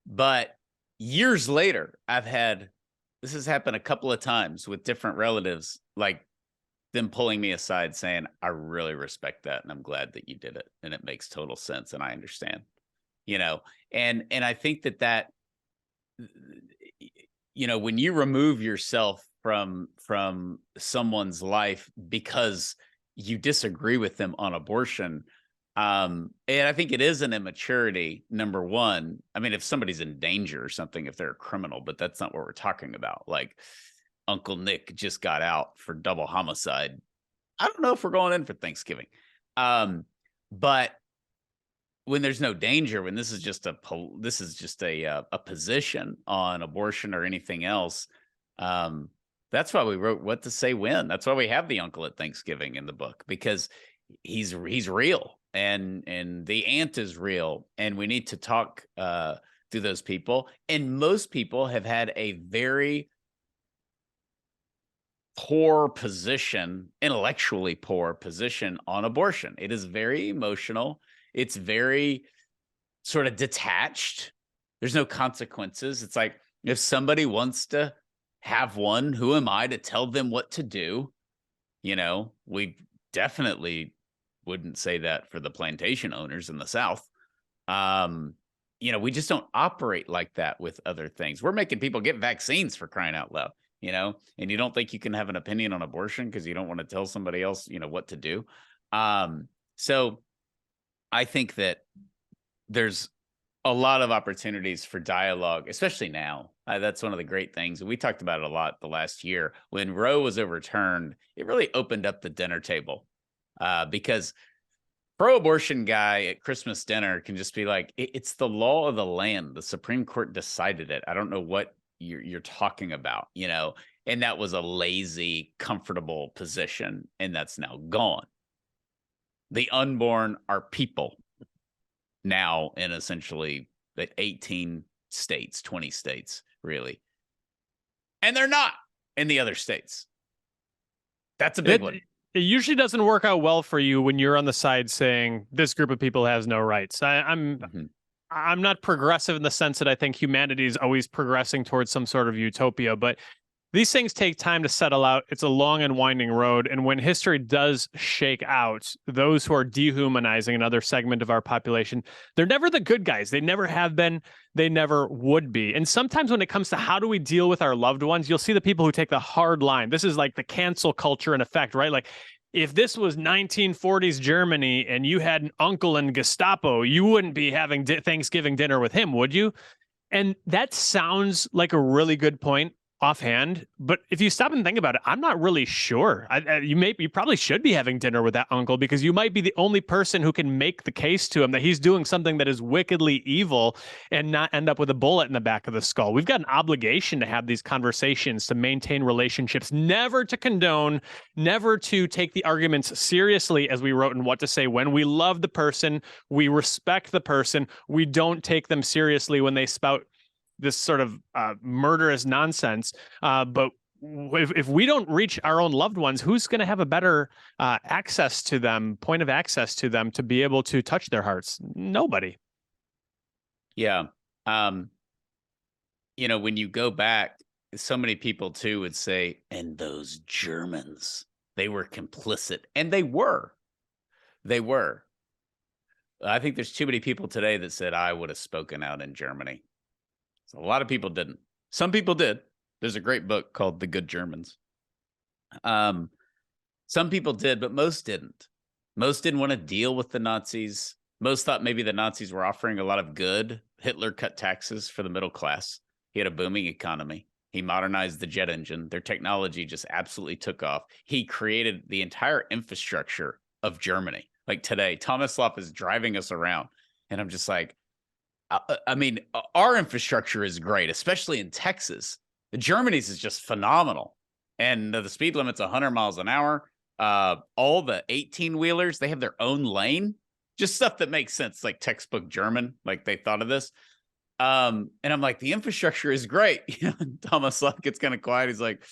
Speaker 5: But years later, this has happened a couple of times with different relatives, like them pulling me aside saying, I really respect that, and I'm glad that you did it, and it makes total sense, and I understand, and I think that when you remove yourself from someone's life because you disagree with them on abortion, and I think it is an immaturity, number one. I mean, if somebody's in danger or something, if they're a criminal, but that's not what we're talking about. Like, Uncle Nick just got out for double homicide. I don't know if we're going in for Thanksgiving. But when there's no danger, when this is just a position on abortion or anything else, that's why we wrote What to Say When. That's why we have the uncle at Thanksgiving in the book, because he's real, and the aunt is real, and we need to talk through those people. And most people have had a very poor position, intellectually poor position on abortion. It is very emotional. It's very sort of detached. There's no consequences. It's like, if somebody wants to have one, who am I to tell them what to do? We definitely wouldn't say that for the plantation owners in the South. We just don't operate like that with other things. We're making people get vaccines, for crying out loud. And you don't think you can have an opinion on abortion because you don't want to tell somebody else, what to do. So I think that there's a lot of opportunities for dialogue, especially now. That's one of the great things. We talked about it a lot the last year. When Roe was overturned, it really opened up the dinner table, because pro-abortion guy at Christmas dinner can just be like, it's the law of the land. The Supreme Court decided it. I don't know what you're talking about, and that was a lazy, comfortable position, and that's now gone. The unborn are people now in essentially 18 states, 20 states, really. And they're not in the other states. That's a big one.
Speaker 6: It usually doesn't work out well for you when you're on the side saying this group of people has no rights. I'm not progressive in the sense that I think humanity is always progressing towards some sort of utopia, but these things take time to settle out. It's a long and winding road. And when history does shake out, those who are dehumanizing another segment of our population, they're never the good guys. They never have been. They never would be. And sometimes when it comes to how do we deal with our loved ones, you'll see the people who take the hard line. This is like the cancel culture in effect, right? Like, if this was 1940s Germany and you had an uncle in Gestapo, you wouldn't be having Thanksgiving dinner with him, would you? And that sounds like a really good point. offhand, but if you stop and think about it, I'm not really sure. You probably should be having dinner with that uncle, because you might be the only person who can make the case to him that he's doing something that is wickedly evil and not end up with a bullet in the back of the skull. We've got an obligation to have these conversations, to maintain relationships, never to condone, never to take the arguments seriously, as we wrote in What to Say When. We love the person, we respect the person, we don't take them seriously when they spout this sort of murderous nonsense. But if we don't reach our own loved ones, who's going to have a better access to them, point of access to them, to be able to touch their hearts? Nobody.
Speaker 5: Yeah. You know, when you go back, so many people too would say, and those Germans, they were complicit. And they were. They were. I think there's too many people today that said, I would have spoken out in Germany. So a lot of people didn't. Some people did. There's a great book called The Good Germans. Some people did, but most didn't. Most didn't want to deal with the Nazis. Most thought maybe the Nazis were offering a lot of good. Hitler cut taxes for the middle class. He had a booming economy. He modernized the jet engine. Their technology just absolutely took off. He created the entire infrastructure of Germany. Like today, Tomislav is driving us around. And I'm just like, I mean, our infrastructure is great, especially in Texas. Germany's is just phenomenal. And the speed limit's 100 miles an hour. All the 18-wheelers, they have their own lane. Just stuff that makes sense, like textbook German, like they thought of this. And I'm like, the infrastructure is great. You know, Thomas Luck gets kind of quiet. He's like,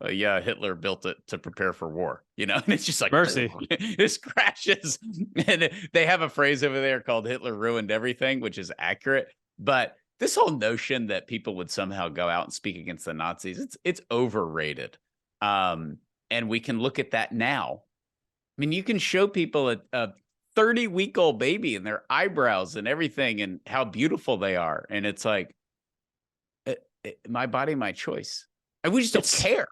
Speaker 5: yeah, Hitler built it to prepare for war, you know, and it's just like,
Speaker 6: mercy.
Speaker 5: This crashes. And they have a phrase over there called Hitler ruined everything, which is accurate. But this whole notion that people would somehow go out and speak against the Nazis, it's overrated. And we can look at that now. I mean, you can show people a 30-week-old baby and their eyebrows and everything and how beautiful they are. And it's like, my body, my choice. And we just don't care.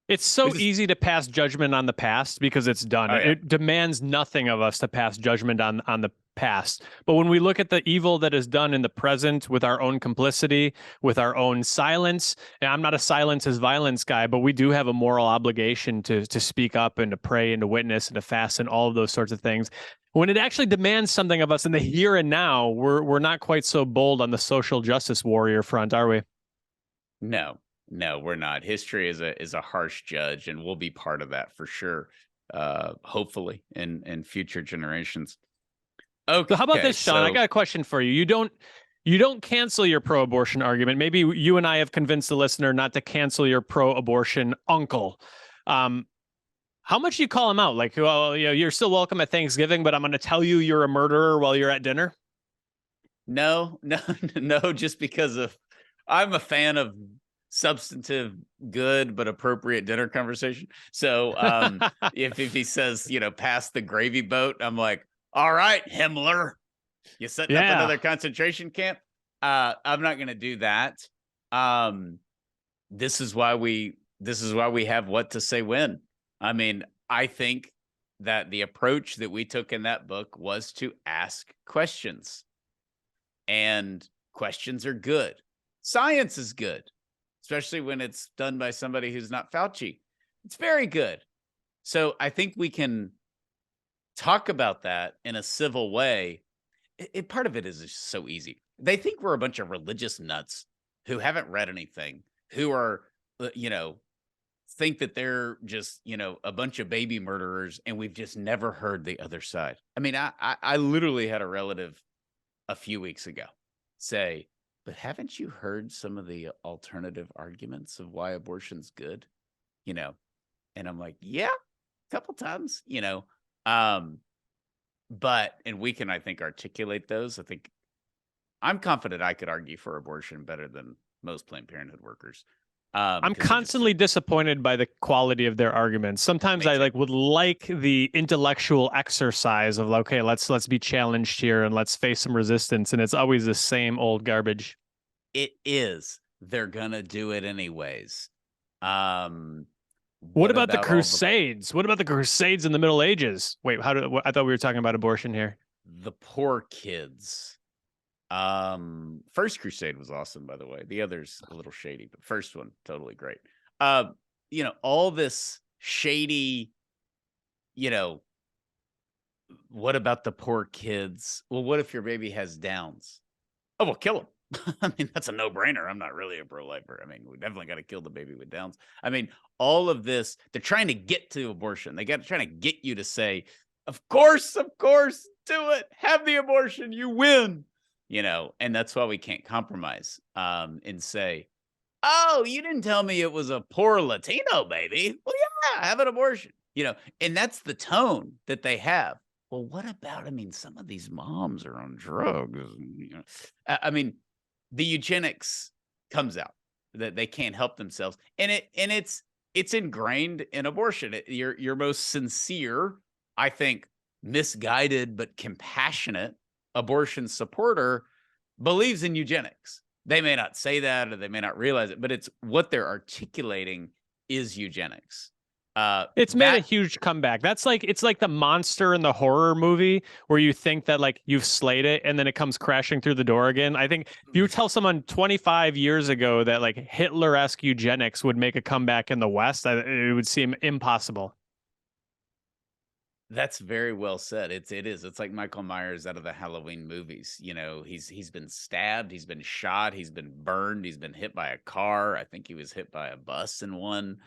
Speaker 6: It's so easy to pass judgment on the past because it's done.
Speaker 5: Oh, yeah.
Speaker 6: It demands nothing of us to pass judgment on the past. But when we look at the evil that is done in the present with our own complicity, with our own silence, and I'm not a silence is violence guy, but we do have a moral obligation to speak up and to pray and to witness and to fast and all of those sorts of things. When it actually demands something of us in the here and now, we're not quite so bold on the social justice warrior front, are we?
Speaker 5: No, we're not. History is a harsh judge, and we'll be part of that for sure. Hopefully in future generations. Okay.
Speaker 6: So how about this, Sean? I got a question for you. You don't cancel your pro-abortion argument. Maybe you and I have convinced the listener not to cancel your pro-abortion uncle. How much do you call him out? Like, well, you know, you're still welcome at Thanksgiving, but I'm going to tell you you're a murderer while you're at dinner. No, just because I'm a fan of substantive, good, but appropriate dinner conversation. So if he says, you know, pass the gravy boat, I'm like, all right, Himmler, you setting up another concentration camp? I'm not going to do that. This is why we have What to Say When. I mean, I think that the approach that we took in that book was to ask questions, and questions are good. Science is good, especially when it's done by somebody who's not Fauci. It's very good. So I think we can talk about that in a civil way. Part of it is just so easy. They think we're a bunch of religious nuts who haven't read anything, who are, you know, think that they're just, you know, a bunch of baby murderers, and we've just never heard the other side. I mean, I literally had a relative a few weeks ago say, but haven't you heard some of the alternative arguments of why abortion's good? You know, and I'm like, yeah, a couple times, you know, and we can, I think, articulate those. I think I'm confident I could argue for abortion better than most Planned Parenthood workers. I'm constantly disappointed by the quality of their arguments. Sometimes I would like the intellectual exercise of, okay, let's be challenged here and let's face some resistance. And it's always the same old garbage.
Speaker 5: It is. They're gonna do it anyways.
Speaker 6: What about the Crusades? What about the Crusades in the Middle Ages? Wait, I thought we were talking about abortion here.
Speaker 5: The poor kids. First Crusade was awesome, by the way. The other's a little shady, but first one, totally great. All this shady, what about the poor kids? Well, what if your baby has Downs? Oh, well, kill him. I mean, that's a no-brainer. I'm not really a pro-lifer. I mean, we definitely got to kill the baby with Downs. I mean, all of this, they're trying to get to abortion. Trying to get you to say, of course, do it. Have the abortion. You win. And that's why we can't compromise and say, oh, you didn't tell me it was a poor Latino baby. Well, yeah, have an abortion. And that's the tone that they have. Well, what about, some of these moms are on drugs. I mean, the eugenics comes out that they can't help themselves. And it's ingrained in abortion. Your most sincere, I think, misguided but compassionate abortion supporter believes in eugenics. They may not say that or they may not realize it, but it's what they're articulating is eugenics.
Speaker 6: It's made a huge comeback. It's like the monster in the horror movie where you think that like you've slayed it and then it comes crashing through the door again. I think if you tell someone 25 years ago that like Hitler-esque eugenics would make a comeback in the West, it would seem impossible.
Speaker 5: That's very well said. It is. It's like Michael Myers out of the Halloween movies. He's been stabbed, he's been shot, he's been burned, he's been hit by a car. I think he was hit by a bus in one.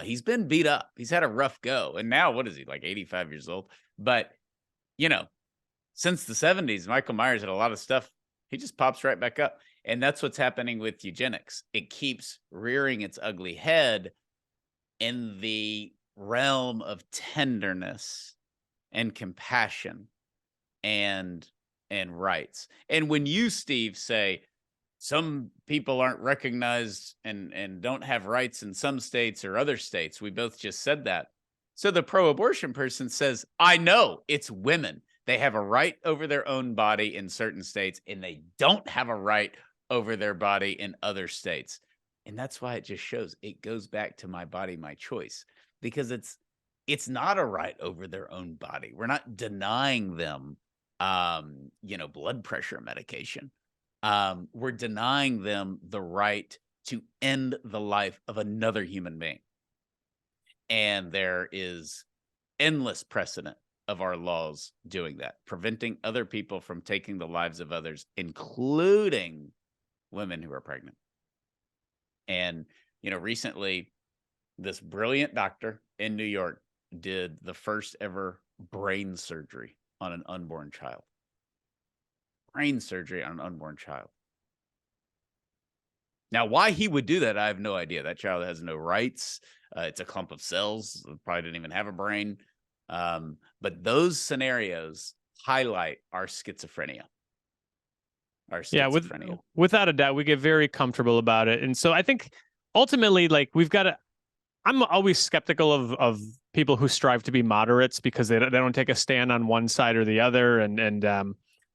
Speaker 5: He's been beat up. He's had a rough go. And now, what is he, like 85 years old? But, since the 70s, Michael Myers had a lot of stuff. He just pops right back up. And that's what's happening with eugenics. It keeps rearing its ugly head in the realm of tenderness and compassion and rights. And when you, Steve, say, some people aren't recognized and don't have rights in some states or other states. We both just said that. So the pro-abortion person says, I know it's women. They have a right over their own body in certain states, and they don't have a right over their body in other states. And that's why it just shows it goes back to my body, my choice, because it's not a right over their own body. We're not denying them, blood pressure medication. We're denying them the right to end the life of another human being. And there is endless precedent of our laws doing that, preventing other people from taking the lives of others, including women who are pregnant. And, recently, this brilliant doctor in New York did the first ever brain surgery on an unborn child. Brain surgery on an unborn child. Now, why he would do that, I have no idea. That child has no rights. It's a clump of cells. Probably didn't even have a brain. But those scenarios highlight our schizophrenia.
Speaker 6: Yeah, without a doubt, we get very comfortable about it. And so I think ultimately, like, I'm always skeptical of people who strive to be moderates because they don't take a stand on one side or the other. And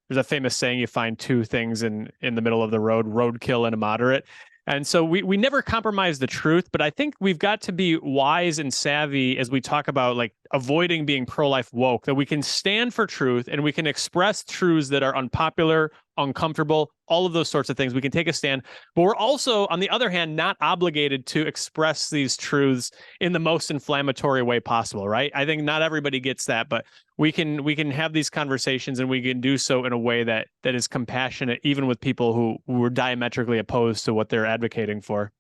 Speaker 6: there's a famous saying, you find two things in the middle of the road, roadkill and a moderate. And so we never compromise the truth, but I think we've got to be wise and savvy as we talk about like avoiding being pro-life woke, that we can stand for truth and we can express truths that are unpopular, uncomfortable, all of those sorts of things. We can take a stand, but we're also, on the other hand, not obligated to express these truths in the most inflammatory way possible, right? I think not everybody gets that, but we can have these conversations and we can do so in a way that is compassionate, even with people who are diametrically opposed to what they're advocating for.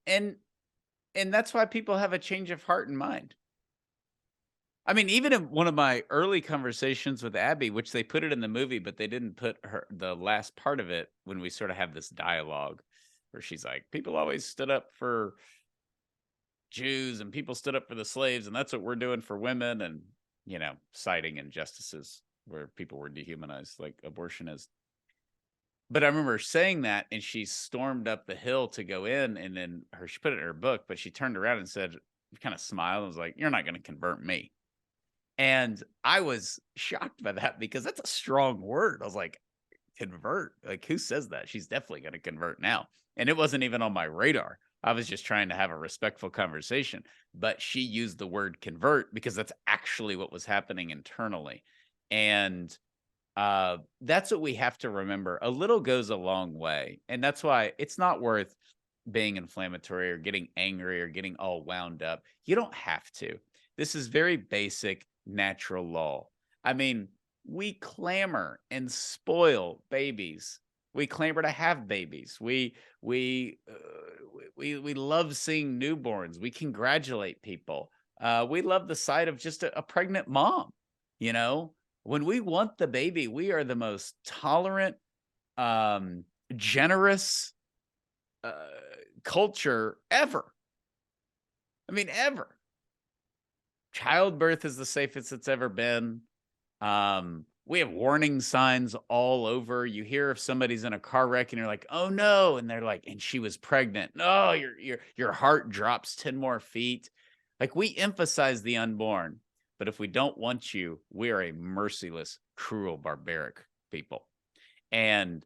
Speaker 5: And that's why people have a change of heart and mind. I mean, even in one of my early conversations with Abby, which they put it in the movie, but they didn't put the last part of it when we sort of have this dialogue where she's like, people always stood up for Jews and people stood up for the slaves, and that's what we're doing for women, and, citing injustices where people were dehumanized like abortion is. But I remember saying that, and she stormed up the hill to go in, and then she put it in her book, but she turned around and said, kind of smiled and was like, you're not going to convert me. And I was shocked by that because that's a strong word. I was like, convert? Like, who says that? She's definitely going to convert now. And it wasn't even on my radar. I was just trying to have a respectful conversation. But she used the word convert because that's actually what was happening internally. And That's what we have to remember. A little goes a long way. And that's why it's not worth being inflammatory or getting angry or getting all wound up. You don't have to. This is very basic natural law. I mean, we clamor and spoil babies. We clamor to have babies. We love seeing newborns. We congratulate people. We love the sight of just a pregnant mom. You know, when we want the baby, we are the most tolerant, generous culture ever. I mean, ever. Childbirth is the safest it's ever been. We have warning signs all over. You hear if somebody's in a car wreck and you're like, oh no, and they're like, and she was pregnant. No, your heart drops 10 more feet. Like, we emphasize the unborn, but if we don't want you, we are a merciless, cruel, barbaric people. And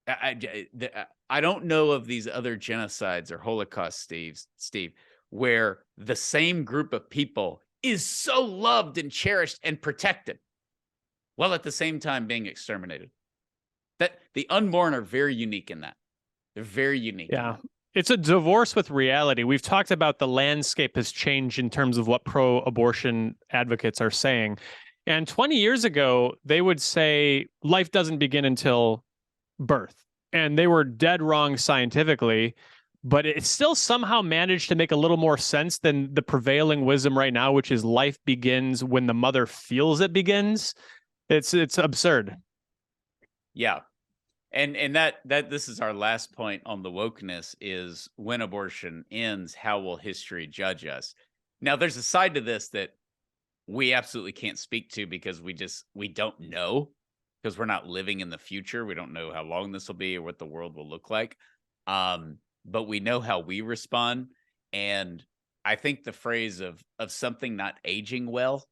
Speaker 5: I don't know of these other genocides or Holocaust, Steve, where the same group of people is so loved and cherished and protected, while at the same time being exterminated. That the unborn are very unique in that. They're very unique.
Speaker 6: Yeah. It's a divorce with reality. We've talked about the landscape has changed in terms of what pro-abortion advocates are saying. And 20 years ago, they would say life doesn't begin until birth. And they were dead wrong scientifically, but it still somehow managed to make a little more sense than the prevailing wisdom right now, which is life begins when the mother feels it begins. It's absurd.
Speaker 5: Yeah. And that this is our last point on the wokeness is when abortion ends, how will history judge us? Now, there's a side to this that we absolutely can't speak to because we don't know, because we're not living in the future. We don't know how long this will be or what the world will look like. But we know how we respond. And I think the phrase of something not aging well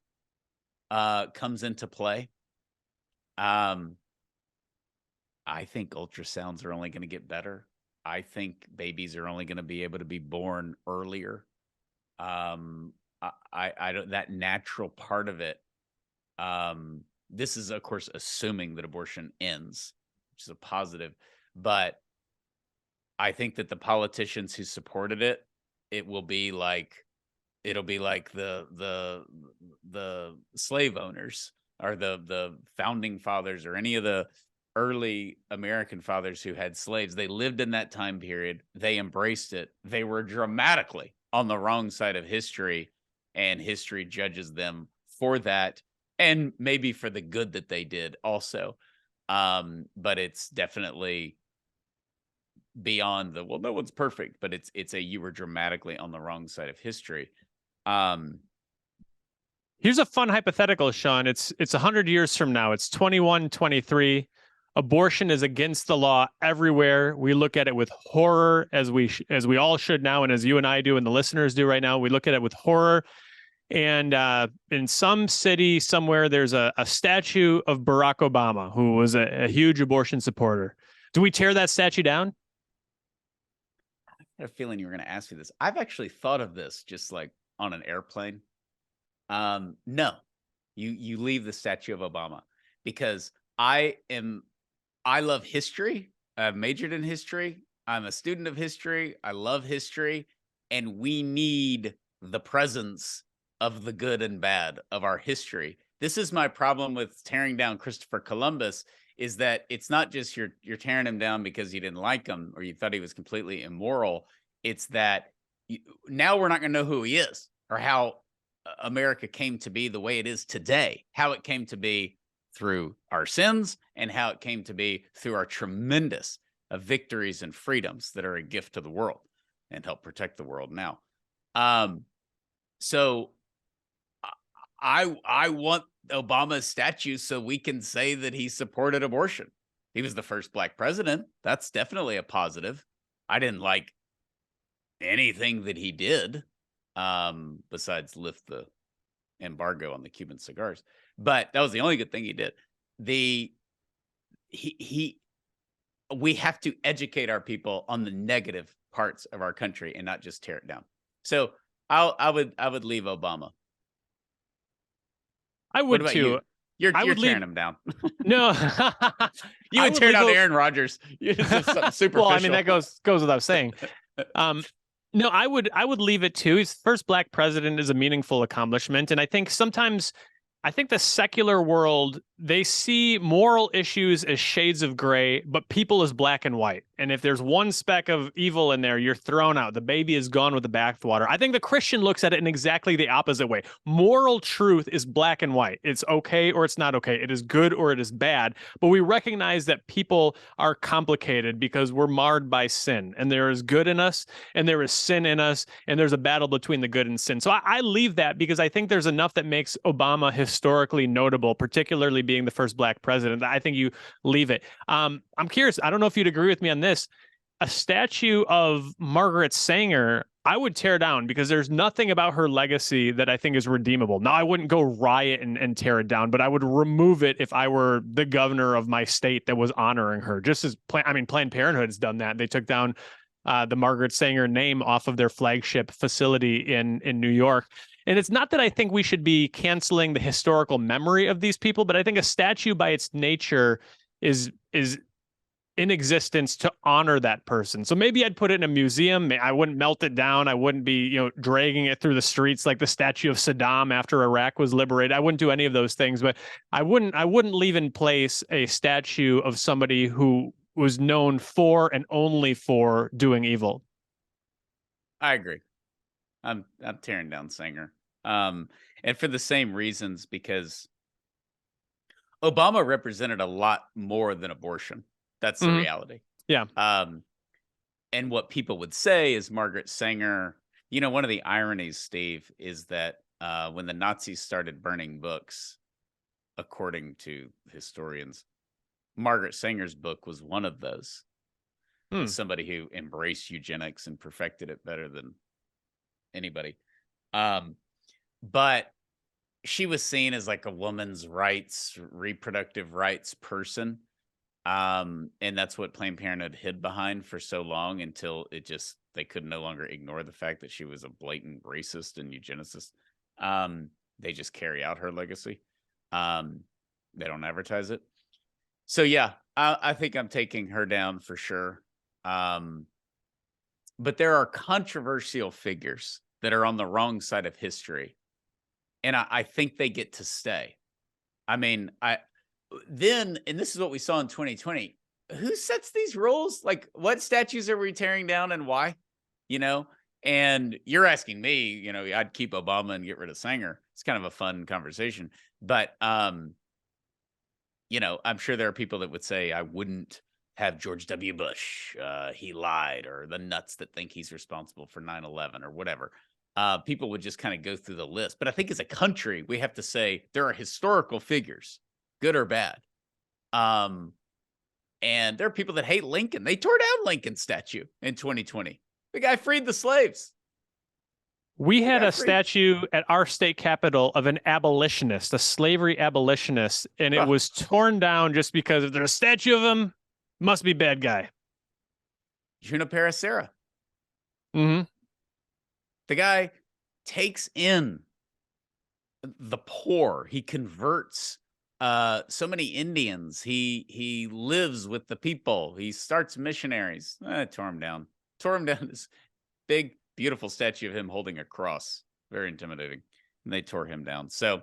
Speaker 5: comes into play. I think ultrasounds are only going to get better. I think babies are only going to be able to be born earlier. I don't, that natural part of it. This is, of course, assuming that abortion ends, which is a positive. But I think that the politicians who supported it, it'll be like the slave owners or the founding fathers or any of the early American fathers who had slaves. They lived in that time period. They embraced it. They were dramatically on the wrong side of history, and history judges them for that, and maybe for the good that they did also. But it's definitely beyond the, well, no one's perfect, but it's you were dramatically on the wrong side of history.
Speaker 6: Here's a fun hypothetical, Sean. It's 100 years from now. It's 2123. Abortion is against the law everywhere. We look at it with horror, as we all should now, and as you and I do and the listeners do right now. We look at it with horror. And in some city somewhere, there's a statue of Barack Obama, who was a huge abortion supporter. Do we tear that statue down?
Speaker 5: I had a feeling you were going to ask me this. I've actually thought of this just like on an airplane. No, you leave the statue of Obama, because I love history. I've majored in history. I'm a student of history. I love history, and we need the presence of the good and bad of our history. This is my problem with tearing down Christopher Columbus, is that it's not just you're tearing him down because you didn't like him or you thought he was completely immoral. It's that now we're not going to know who he is or how America came to be the way it is today, how it came to be through our sins and how it came to be through our tremendous victories and freedoms that are a gift to the world and help protect the world now. So I want Obama's statue so we can say that he supported abortion. He was the first Black president. That's definitely a positive. I didn't like anything that he did, besides lift the embargo on the Cuban cigars. But that was the only good thing he did. We have to educate our people on the negative parts of our country and not just tear it down. So I would leave Obama.
Speaker 6: I would too.
Speaker 5: You're
Speaker 6: would
Speaker 5: tearing
Speaker 6: leave.
Speaker 5: him down.
Speaker 6: No,
Speaker 5: You
Speaker 6: I
Speaker 5: would
Speaker 6: would
Speaker 5: tear down
Speaker 6: legal-
Speaker 5: Aaron Rodgers. It's just something superficial.
Speaker 6: Well, I mean that goes without saying. No, I would leave it too. His first black president is a meaningful accomplishment, and I think sometimes the secular world, they see moral issues as shades of gray, but people as black and white. And if there's one speck of evil in there, you're thrown out. The baby is gone with the bathwater. I think the Christian looks at it in exactly the opposite way. Moral truth is black and white. It's okay or it's not okay. It is good or it is bad. But we recognize that people are complicated because we're marred by sin. And there is good in us and there is sin in us. And there's a battle between the good and sin. So I leave that because I think there's enough that makes Obama historically notable, particularly being the first black president. I think you leave it. I'm curious. I don't know if you'd agree with me on this. A statue of Margaret Sanger, I would tear down because there's nothing about her legacy that I think is redeemable. Now, I wouldn't go riot and tear it down, but I would remove it if I were the governor of my state that was honoring her. Just as Planned Parenthood's done that. They took down the Margaret Sanger name off of their flagship facility in New York. And it's not that I think we should be canceling the historical memory of these people, but I think a statue by its nature is in existence to honor that person. So maybe I'd put it in a museum. I wouldn't melt it down. I wouldn't be, dragging it through the streets like the statue of Saddam after Iraq was liberated. I wouldn't do any of those things, but I wouldn't leave in place a statue of somebody who was known for and only for doing evil.
Speaker 5: I agree. I'm tearing down Sanger. And for the same reasons, because Obama represented a lot more than abortion. That's the reality.
Speaker 6: Yeah.
Speaker 5: And what people would say is Margaret Sanger, one of the ironies, Steve, is that when the Nazis started burning books, according to historians, Margaret Sanger's book was one of those. Somebody who embraced eugenics and perfected it better than anybody. But she was seen as like a woman's rights, reproductive rights person. And that's what Planned Parenthood hid behind for so long until they could no longer ignore the fact that she was a blatant racist and eugenicist. They just carry out her legacy. They don't advertise it. So yeah, I think I'm taking her down for sure. But there are controversial figures that are on the wrong side of history. And I think they get to stay. I mean, and this is what we saw in 2020. Who sets these rules? Like, what statues are we tearing down and why? And you're asking me, I'd keep Obama and get rid of Sanger. It's kind of a fun conversation. But, I'm sure there are people that would say I wouldn't have George W. Bush. He lied, or the nuts that think he's responsible for 9/11 or whatever. People would just kind of go through the list. But I think as a country, we have to say there are historical figures, good or bad. And there are people that hate Lincoln. They tore down Lincoln's statue in 2020. The guy freed the slaves.
Speaker 6: We had a statue at our state capitol of an abolitionist, a slavery abolitionist, and it was torn down just because if there's a statue of him, must be bad guy.
Speaker 5: Junipero Serra.
Speaker 6: Mm-hmm.
Speaker 5: The guy takes in the poor. He converts so many Indians. He lives with the people. He starts missionaries. Tore him down. This big, beautiful statue of him holding a cross. Very intimidating. And they tore him down. So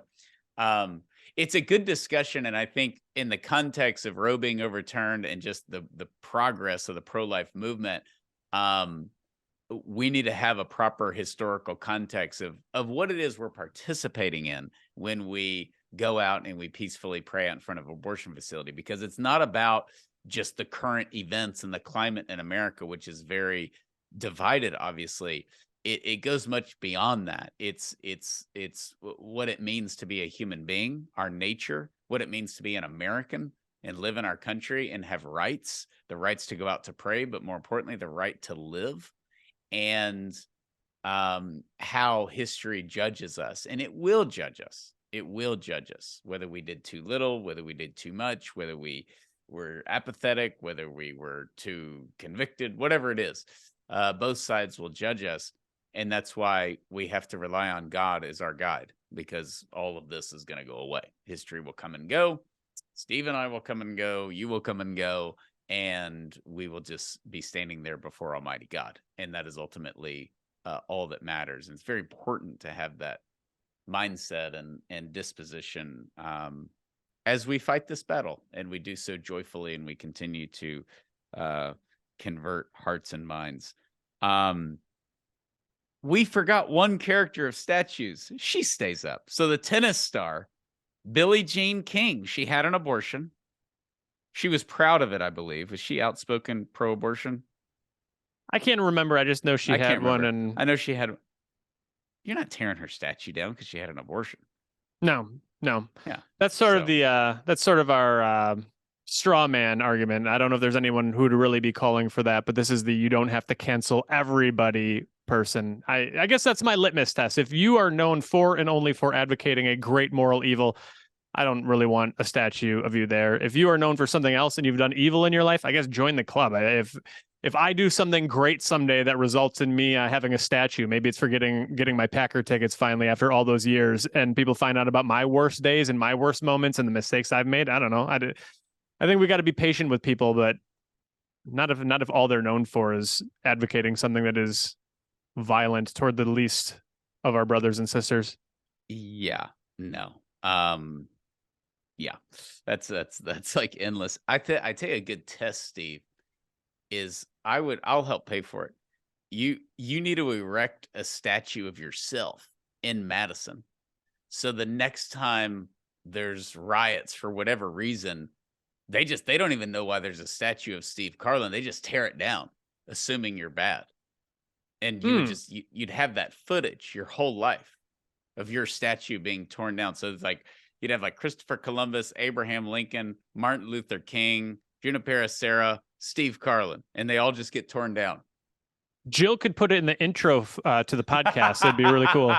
Speaker 5: it's a good discussion. And I think in the context of Roe being overturned and just the progress of the pro-life movement, we need to have a proper historical context of what it is we're participating in when we go out and we peacefully pray out in front of an abortion facility, because it's not about just the current events and the climate in America, which is very divided, obviously. It goes much beyond that. It's what it means to be a human being, our nature, what it means to be an American and live in our country and have rights, the rights to go out to pray, but more importantly, the right to live. And how history judges us. And it will judge us. It will judge us, whether we did too little, whether we did too much, whether we were apathetic, whether we were too convicted, whatever it is. Both sides will judge us. And that's why we have to rely on God as our guide, because all of this is going to go away. History will come and go. Steve and I will come and go. You will come and go. And we will just be standing there before Almighty God. And that is ultimately all that matters. And it's very important to have that mindset and disposition as we fight this battle. And we do so joyfully, and we continue to convert hearts and minds. We forgot one character of statues. She stays up. So the tennis star, Billie Jean King, she had an abortion. She was proud of it, I believe. Was she outspoken pro-abortion?
Speaker 6: I can't remember. I just know she had one. And
Speaker 5: I know she had. You're not tearing her statue down because she had an abortion.
Speaker 6: No.
Speaker 5: Yeah.
Speaker 6: That's sort of our straw man argument. I don't know if there's anyone who would really be calling for that, but this is the you don't have to cancel everybody person. I guess that's my litmus test. If you are known for and only for advocating a great moral evil, I don't really want a statue of you there. If you are known for something else and you've done evil in your life, I guess join the club. If I do something great someday that results in me having a statue, maybe it's for getting my Packer tickets finally after all those years, and people find out about my worst days and my worst moments and the mistakes I've made. I don't know. I think we got to be patient with people, but not if all they're known for is advocating something that is violent toward the least of our brothers and sisters.
Speaker 5: Yeah. No. Yeah. That's like endless. I tell you a good test, Steve, is I'll help pay for it. You need to erect a statue of yourself in Madison. So the next time there's riots for whatever reason, they don't even know why there's a statue of Steve Carlin. They just tear it down, assuming you're bad. And you'd have that footage your whole life of your statue being torn down. So it's like you'd have like Christopher Columbus, Abraham Lincoln, Martin Luther King, Junipero Serra, Steve Carlin, and they all just get torn down.
Speaker 6: Jill could put it in the intro to the podcast. It'd be really cool.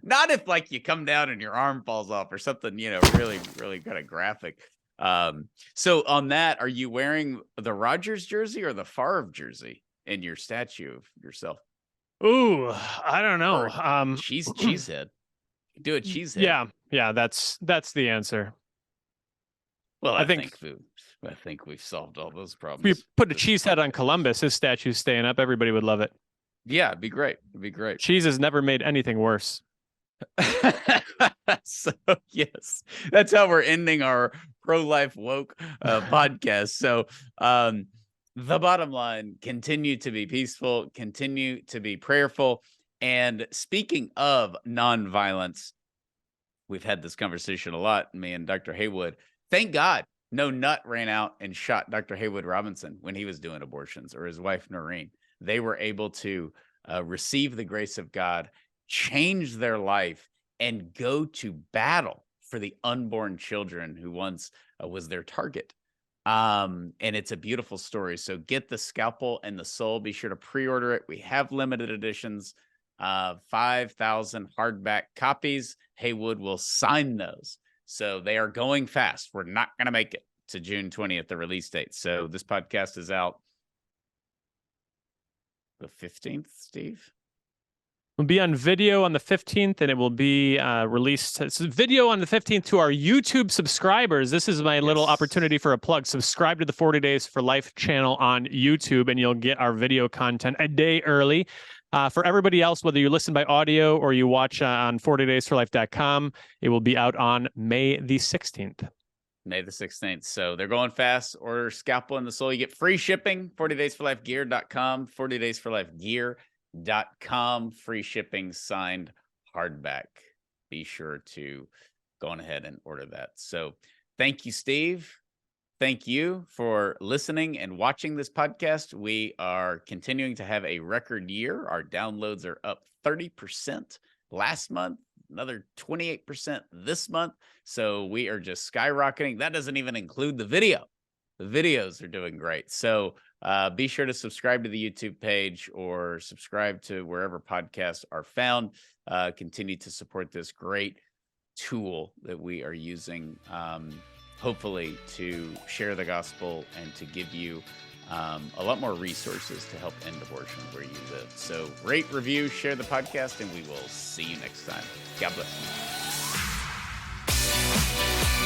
Speaker 5: Not if like you come down and your arm falls off or something, really, really kind of graphic. So on that, are you wearing the Rodgers jersey or the Favre jersey in your statue of yourself?
Speaker 6: Ooh, I don't know.
Speaker 5: Cheesehead. Do a cheesehead.
Speaker 6: Yeah, that's the answer.
Speaker 5: Well, I think we've solved all those problems.
Speaker 6: If we put a cheesehead on Columbus, his statue's staying up. Everybody would love it.
Speaker 5: Yeah, it'd be great. It'd be great.
Speaker 6: Cheese has never made anything worse.
Speaker 5: So yes, that's how we're ending our pro-life woke podcast. So the bottom line, continue to be peaceful, continue to be prayerful. And speaking of nonviolence, we've had this conversation a lot, me and Dr. Haywood. Thank God no nut ran out and shot Dr. Haywood Robinson when he was doing abortions, or his wife, Noreen. They were able to receive the grace of God, change their life, and go to battle for the unborn children who once was their target. And it's a beautiful story. So get the Scalpel and the Soul. Be sure to pre-order it. We have limited editions, 5,000 hardback copies. Haywood will sign those. So they are going fast. We're not going to make it to June 20th, the release date. So this podcast is out the 15th, Steve?
Speaker 6: It'll be on video on the 15th, and it will be released. It's video on the 15th to our YouTube subscribers. This is my little opportunity for a plug. Subscribe to the 40 Days for Life channel on YouTube, and you'll get our video content a day early. For everybody else, whether you listen by audio or you watch on 40daysforlife.com, it will be out on May the 16th.
Speaker 5: May the 16th. So they're going fast. Order Scalpel and the Soul. You get free shipping, 40daysforlifegear.com, 40daysforlifegear.com, free shipping, signed hardback. Be sure to go on ahead and order that. So thank you, Steve. Thank you for listening and watching this podcast. We are continuing to have a record year. Our downloads are up 30% last month, another 28% this month. So we are just skyrocketing. That doesn't even include the video. The videos are doing great. So be sure to subscribe to the YouTube page or subscribe to wherever podcasts are found. Continue to support this great tool that we are using, hopefully to share the gospel and to give you a lot more resources to help end abortion where you live. So rate, review, share the podcast, and we will see you next time. God bless you.